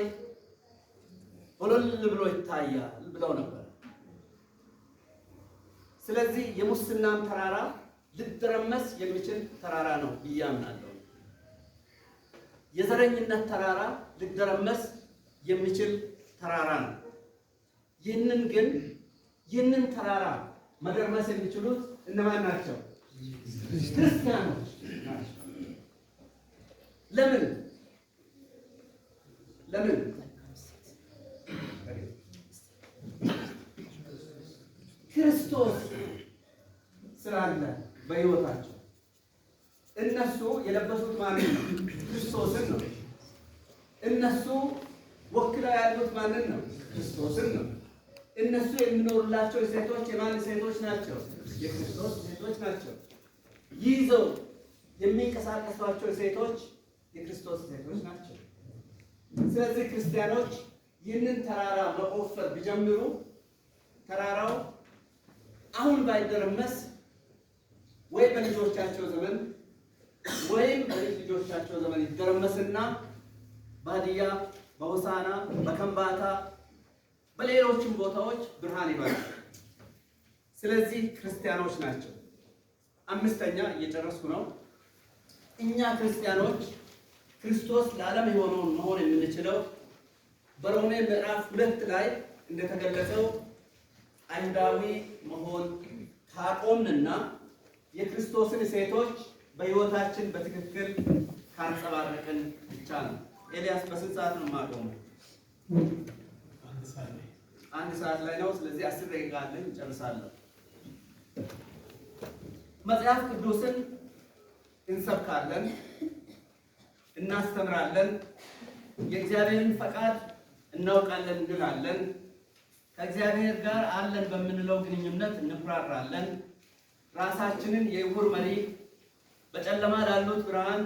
ወለል ብሎ ይታያል ብለው ነበር። ስለዚህ የሙስናም ተራራ ሊደረመስ የሚችል ተራራ ነው ብዬ አምናለሁ። የዘረኝነት ተራራ ሊደረመስ የሚችል ተራራ ነው። ይህንን ተራራ መደርመስ የሚችሉት እነማን ናቸው? ክርስቲያኖች ናቸው። ለምን? ክርስቶስ ስላለ በሕይወታቸው። እነሱ የለበሱት ማንን ነው? ክርስቶስን ነው። እነሱ ወክለው ያሉት ማንን ነው? ክርስቶስን ነው። እነሱ የሚኖሩላቸው ሴቶች የማን ሴቶች ናቸው? የክርስቶስ ሴቶች ናቸው። ይዘው የሚንቀሳቀሷቸው ሴቶች የክርስቶስ ሴቶች ናቸው። ስለዚህ ክርስቲያኖች ይህንን ተራራ መቆፈር ቢጀምሩ ተራራው አሁን ባይደረመስ ወይ በልጆቻቸው ዘመን ወይም በልጅ ልጆቻቸው ዘመን ይደረመስና በሀዲያ፣ በሆሳና፣ በከምባታ በሌሎችም ቦታዎች ብርሃን ይበራል። ስለዚህ ክርስቲያኖች ናቸው። አምስተኛ እየጨረስኩ ነው። እኛ ክርስቲያኖች ክርስቶስ ለዓለም የሆነውን መሆን የምንችለው በሮሜ ምዕራፍ 2 ላይ እንደተገለጸው አይሁዳዊ መሆን ካቆምንና የክርስቶስን ሴቶች በሕይወታችን በትክክል ካንጸባረቅን ብቻ ነው። ኤልያስ በስንት ሰዓት ነው የማቆመው? አንድ ሰዓት ላይ ነው። ስለዚህ 10 ደቂቃ አለኝ፣ እጨርሳለሁ። መጽሐፍ ቅዱስን እንሰብካለን፣ እናስተምራለን፣ የእግዚአብሔርን ፈቃድ እናውቃለን እንላለን፣ ከእግዚአብሔር ጋር አለን በምንለው ግንኙነት እንኩራራለን፣ ራሳችንን የዕውር መሪ፣ በጨለማ ላሉት ብርሃን፣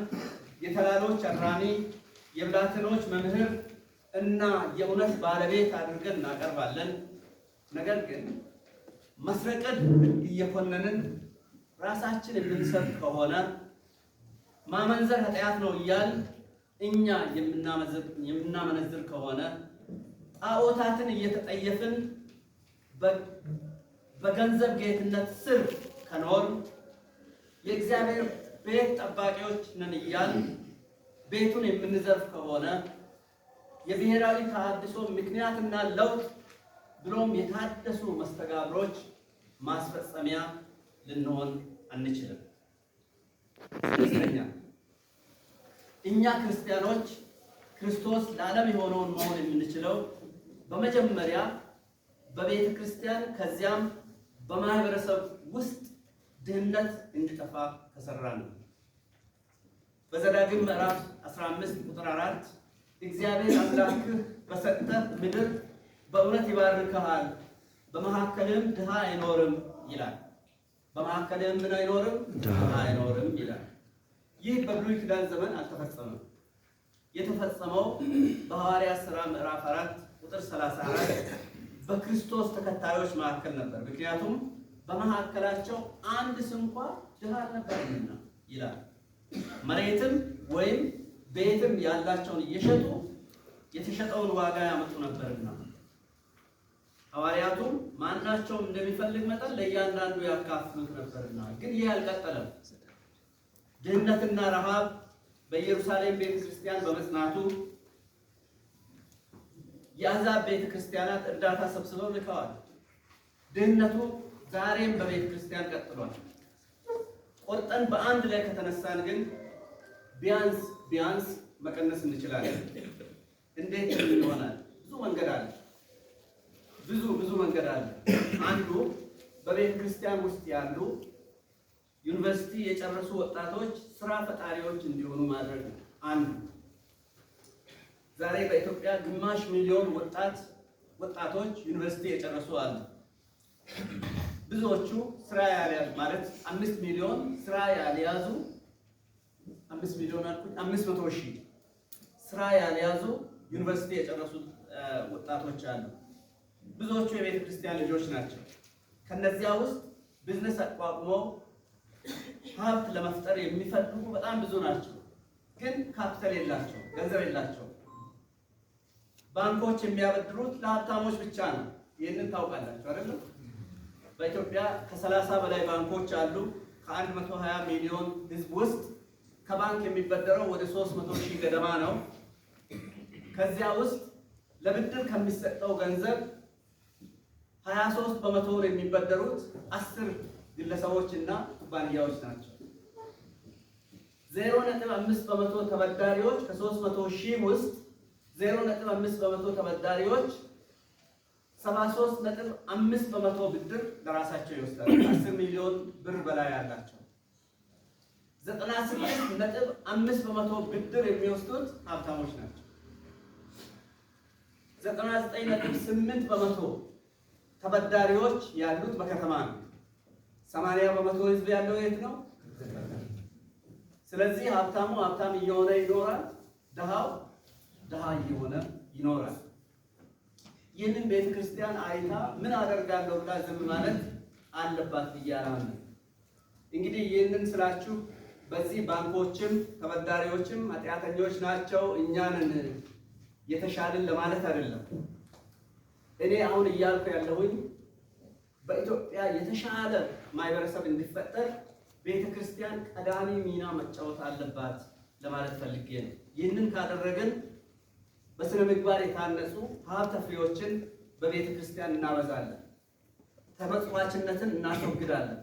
የተላሎች አራሚ፣ የብላቴኖች መምህር እና የእውነት ባለቤት አድርገን እናቀርባለን። ነገር ግን መስረቅን እየኮነንን ራሳችን የምንሰብክ ከሆነ ማመንዘር ኃጢአት ነው እያል እኛ የምናመነዝር ከሆነ ጣዖታትን እየተጠየፍን በገንዘብ ጌትነት ስር ከኖር የእግዚአብሔር ቤት ጠባቂዎች ነን እያል ቤቱን የምንዘርፍ ከሆነ የብሔራዊ ተሐድሶ ምክንያትና ለውጥ ብሎም የታደሱ መስተጋብሮች ማስፈጸሚያ ልንሆን አንችልም። እኛ ክርስቲያኖች ክርስቶስ ለዓለም የሆነውን መሆን የምንችለው በመጀመሪያ በቤተ ክርስቲያን ከዚያም በማህበረሰብ ውስጥ ድህነት እንዲጠፋ ከሰራን ነው። በዘዳግም ምዕራፍ 15 ቁጥር 4 እግዚአብሔር አምላክህ በሰጠህ ምድር በእውነት ይባርክሃል፣ በመካከልህም ድሃ አይኖርም ይላል። በመካከልህም ምን አይኖርም? ድሃ አይኖርም ይላል። ይህ በብሉይ ኪዳን ዘመን አልተፈጸመም። የተፈጸመው በሐዋርያት ሥራ ምዕራፍ 4 ቁጥር 34 በክርስቶስ ተከታዮች መካከል ነበር። ምክንያቱም በመካከላቸው አንድ ስንኳ ድሃ አልነበረምና ይላል። መሬትም ወይም ቤትም ያላቸውን እየሸጡ የተሸጠውን ዋጋ ያመጡ ነበርና ሐዋርያቱም ማናቸውም እንደሚፈልግ መጠን ለእያንዳንዱ ያካፍሉት ነበርና። ግን ይህ አልቀጠለም። ድህነትና ረሃብ በኢየሩሳሌም ቤተ ክርስቲያን በመጽናቱ የአሕዛብ ቤተ ክርስቲያናት እርዳታ ሰብስበው ልከዋል። ድህነቱ ዛሬም በቤተ ክርስቲያን ቀጥሏል። ቆርጠን በአንድ ላይ ከተነሳን ግን ቢያንስ መቀነስ እንችላለን። እንዴት ይሆናል? ብዙ መንገድ አለ። ብዙ መንገድ አለ። አንዱ በቤተ ክርስቲያን ውስጥ ያሉ ዩኒቨርሲቲ የጨረሱ ወጣቶች ስራ ፈጣሪዎች እንዲሆኑ ማድረግ ነው። አንዱ ዛሬ በኢትዮጵያ ግማሽ ሚሊዮን ወጣቶች ዩኒቨርሲቲ የጨረሱ አሉ። ብዙዎቹ ስራ ያልያዙ ማለት 5 ሚሊዮን ስራ ያልያዙ 500,000 ስራ ያልያዙ ዩኒቨርሲቲ የጨረሱ ወጣቶች አሉ። ብዙዎቹ የቤተ ክርስቲያን ልጆች ናቸው። ከነዚያ ውስጥ ቢዝነስ አቋቁመው ሀብት ለመፍጠር የሚፈልጉ በጣም ብዙ ናቸው። ግን ካፒታል የላቸው፣ ገንዘብ የላቸው። ባንኮች የሚያበድሩት ለሀብታሞች ብቻ ነው። ይህንን ታውቃላችሁ አይደለም? በኢትዮጵያ ከ30 በላይ ባንኮች አሉ። ከ120 ሚሊዮን ህዝብ ውስጥ ከባንክ የሚበደረው ወደ 300 ሺህ ገደማ ነው። ከዚያ ውስጥ ለብድር ከሚሰጠው ገንዘብ 23 በመቶውን የሚበደሩት 10 ግለሰቦችና ኩባንያዎች ናቸው። 0.5 በመቶ ተበዳሪዎች ከ300 ሺህ ውስጥ 0.5 በመቶ ተበዳሪዎች 73.5 በመቶ ብድር ለራሳቸው ይወስዳሉ። 10 ሚሊዮን ብር በላይ ያላቸው 96.5 በመቶ ብድር የሚወስዱት ሀብታሞች ናቸው። 99.8 በመቶ ተበዳሪዎች ያሉት በከተማ ነው። 80 በመቶ ህዝብ ያለው የት ነው? ስለዚህ ሀብታሙ ሀብታም እየሆነ ይኖራል፣ ድሃው ድሃ እየሆነ ይኖራል። ይህንን ቤተክርስቲያን አይታ ምን አደርጋለሁ ብላ ዝም ማለት አለባት ብዬ አላምንም። እንግዲህ ይህንን ስላችሁ በዚህ ባንኮችም ተበዳሪዎችም ኃጢአተኞች ናቸው እኛንን የተሻልን ለማለት አይደለም። እኔ አሁን እያልኩ ያለሁኝ በኢትዮጵያ የተሻለ ማህበረሰብ እንዲፈጠር ቤተክርስቲያን ቀዳሚ ሚና መጫወት አለባት ለማለት ፈልጌ ነው። ይህንን ካደረግን በስነ ምግባር የታነጹ ሀብተ ፍሬዎችን በቤተክርስቲያን እናበዛለን። ተመጽዋችነትን እናስወግዳለን።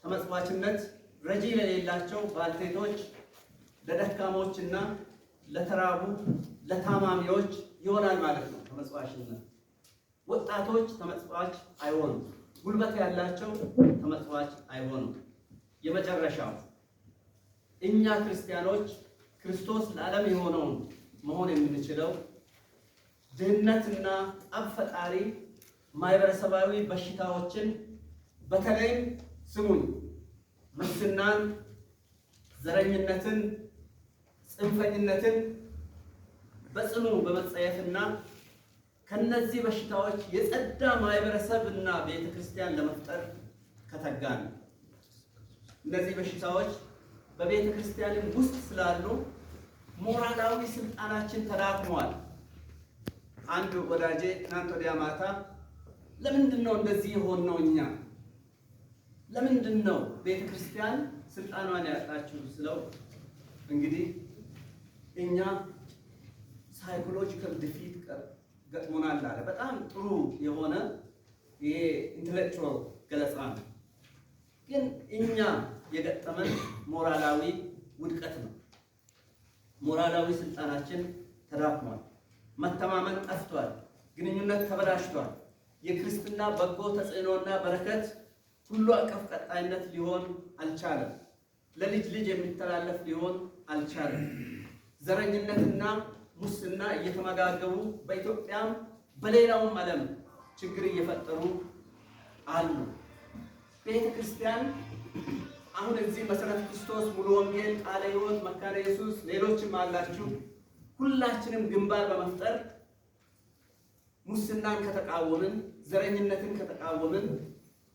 ተመጽዋችነት ረጂ ለሌላቸው ባልቴቶች፣ ለደካሞችና ለተራቡ ለታማሚዎች ይሆናል ማለት ነው። ተመጽዋችነት ወጣቶች ተመጽዋች አይሆኑም። ጉልበት ያላቸው ተመጽዋች አይሆኑም። የመጨረሻው እኛ ክርስቲያኖች ክርስቶስ ለዓለም የሆነውን መሆን የምንችለው ድህነትና ጠብ ፈጣሪ ማህበረሰባዊ በሽታዎችን በተለይም ስሙኝ፣ ሙስናን፣ ዘረኝነትን፣ ጽንፈኝነትን በጽኑ በመጸየፍና ከነዚህ በሽታዎች የጸዳ ማህበረሰብና ቤተክርስቲያን ለመፍጠር ከተጋን። እነዚህ በሽታዎች በቤተክርስቲያን ውስጥ ስላሉ ሞራላዊ ስልጣናችን ተዳክሟል። አንድ ወዳጄ ትናንት ወዲያ ማታ ለምንድን ነው እንደዚህ የሆነው? እኛ ለምንድን ነው ቤተክርስቲያን ስልጣኗን ያጣችው ስለው እንግዲህ እኛ ሳይኮሎጂካል ዲፊት ገጥሞናል አለ። በጣም ጥሩ የሆነ ይሄ ኢንተሌክቹዋል ገለጻ ነው። ግን እኛ የገጠመን ሞራላዊ ውድቀት ነው። ሞራላዊ ስልጣናችን ተዳክሟል። መተማመን ጠፍቷል። ግንኙነት ተበላሽቷል። የክርስትና በጎ ተጽዕኖና በረከት ሁሉ አቀፍ ቀጣይነት ሊሆን አልቻለም። ለልጅ ልጅ የሚተላለፍ ሊሆን አልቻለም። ዘረኝነትና ሙስና እየተመጋገቡ በኢትዮጵያም በሌላውም ዓለም ችግር እየፈጠሩ አሉ። ቤተ ክርስቲያን አሁን እዚህ መሰረተ ክርስቶስ፣ ሙሉ ወንጌል፣ ቃለ ሕይወት፣ መካነ ኢየሱስ ሌሎችም አላችሁ። ሁላችንም ግንባር በመፍጠር ሙስናን ከተቃወምን፣ ዘረኝነትን ከተቃወምን፣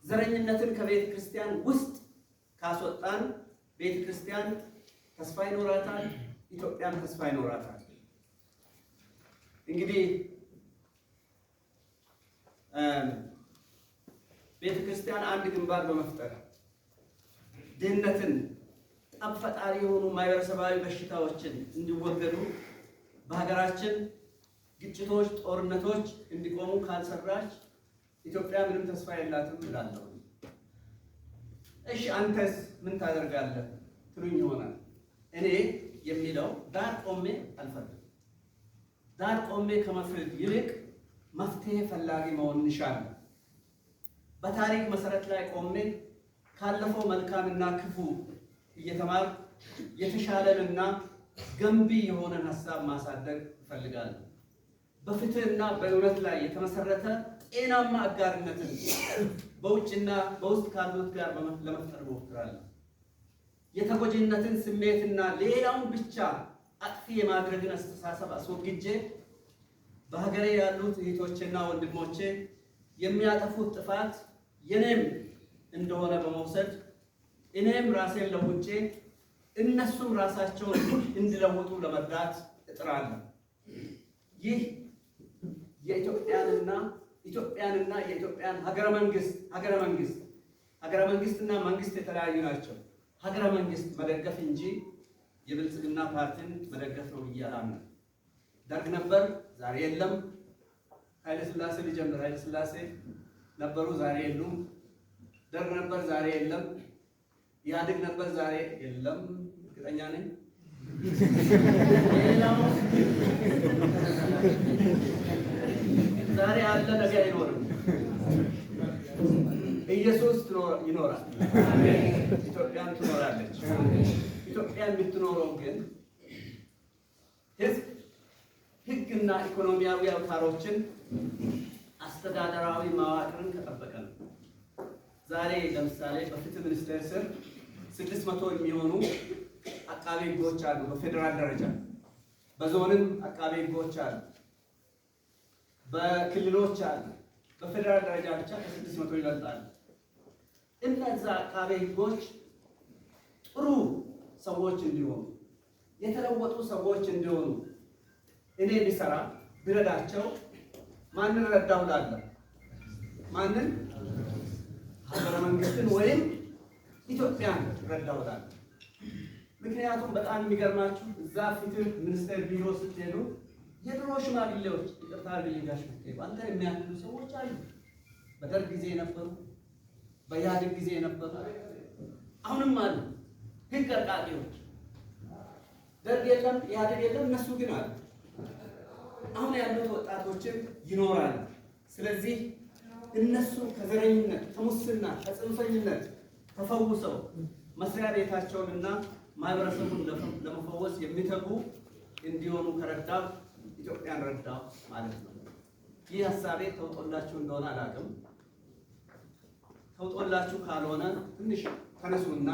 ዘረኝነትን ከቤተ ክርስቲያን ውስጥ ካስወጣን ቤተ ክርስቲያን ተስፋ ይኖራታል፣ ኢትዮጵያም ተስፋ ይኖራታል። እንግዲህ ቤተ ክርስቲያን አንድ ግንባር በመፍጠር ድህነትን፣ ጠብ ፈጣሪ የሆኑ ማህበረሰባዊ በሽታዎችን እንዲወገዱ በሀገራችን ግጭቶች፣ ጦርነቶች እንዲቆሙ ካልሰራች ኢትዮጵያ ምንም ተስፋ የላትም እላለሁ። እሺ አንተስ ምን ታደርጋለህ ትሉኝ ይሆናል። እኔ የሚለው ዳር ቆሜ አልፈርድም። ዳር ቆሜ ከመፍረድ ይልቅ መፍትሄ ፈላጊ መሆን እንሻለን። በታሪክ መሰረት ላይ ቆሜ ካለፈው መልካምና ክፉ እየተማርኩ የተሻለንና ገንቢ የሆነን ሀሳብ ማሳደግ እፈልጋለሁ። በፍትህና በእውነት ላይ የተመሰረተ ጤናማ አጋርነትን በውጭና በውስጥ ካሉት ጋር ለመፍጠር እሞክራለሁ። የተጎጂነትን ስሜትና ሌላውን ብቻ አጥፊ የማድረግን አስተሳሰብ አስወግጄ በሀገሬ ያሉት እህቶቼና ወንድሞቼ የሚያጠፉት ጥፋት የኔም እንደሆነ በመውሰድ እኔም ራሴን ለውጬ እነሱም ራሳቸውን እንዲለውጡ ለመርዳት እጥራለሁ። ይህ የኢትዮጵያንና የኢትዮጵያን ሀገረ መንግስትና መንግስት የተለያዩ ናቸው። ሀገረ መንግስት መደገፍ እንጂ የብልጽግና ፓርቲን መደገፍ ነው ብዬ አላምንም። ደርግ ነበር፣ ዛሬ የለም። ኃይለ ሥላሴ ሊጀምር፣ ኃይለ ሥላሴ ነበሩ፣ ዛሬ የሉም። ደርግ ነበር፣ ዛሬ የለም። ኢህአዴግ ነበር፣ ዛሬ የለም። እርግጠኛ ነኝ። ሌላው ዛሬ አለ፣ ነገ አይኖርም። ኢየሱስ ይኖራል፣ ኢትዮጵያም ትኖራለች። ኢትዮጵያ የምትኖረው ግን ህዝብ ህግና ኢኮኖሚያዊ አውታሮችን አስተዳደራዊ መዋቅርን ከጠበቀ ነው። ዛሬ ለምሳሌ በፍትህ ሚኒስቴር ስር 600 የሚሆኑ አቃቤ ህጎች አሉ። በፌዴራል ደረጃ በዞንም አቃቤ ህጎች አሉ፣ በክልሎች አሉ። በፌዴራል ደረጃ ብቻ ከ600 ይበልጣሉ። እነዛ አቃቤ ህጎች ጥሩ ሰዎች እንዲሆኑ፣ የተለወጡ ሰዎች እንዲሆኑ እኔ ቢሰራ ቢረዳቸው ማንን ረዳሁ እላለሁ? ማንን? ሀገረ መንግስትን ወይም ኢትዮጵያን ረዳሁ እላለሁ። ምክንያቱም በጣም የሚገርማችሁ እዛ ፍትህ ሚኒስቴር ቢሮ ስትሄዱ የድሮ ሽማግሌዎች ይቅርታ ልጅጋሽ ምትሄዱ አንተ የሚያክሉ ሰዎች አሉ። በደርግ ጊዜ የነበሩ፣ በኢህአዴግ ጊዜ የነበሩ አሁንም አሉ። ህግ አቃቂዎች ደርግ የለም ኢህአዴግ የለም፣ እነሱ ግን አሉ። አሁን ያሉት ወጣቶችን ይኖራሉ። ስለዚህ እነሱ ከዘረኝነት፣ ከሙስና፣ ከጽንፈኝነት ተፈውሰው መስሪያ ቤታቸውንና ማህበረሰቡን ለመፈወስ የሚተጉ እንዲሆኑ ከረዳው ኢትዮጵያን ረዳው ማለት ነው። ይህ ሀሳቤ ተውጦላችሁ እንደሆነ አላውቅም። ተውጦላችሁ ካልሆነ ትንሽ ተነሱና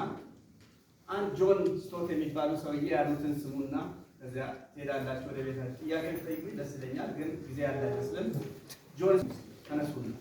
አንድ ጆን ስቶት የሚባሉ ሰውዬ ያሉትን ስሙና ከዚያ ትሄዳላችሁ ወደ ቤታችሁ። ጥያቄ ብትጠይቁኝ ደስ ይለኛል፣ ግን ጊዜ ያለ አይመስልም። ጆን ተነሱና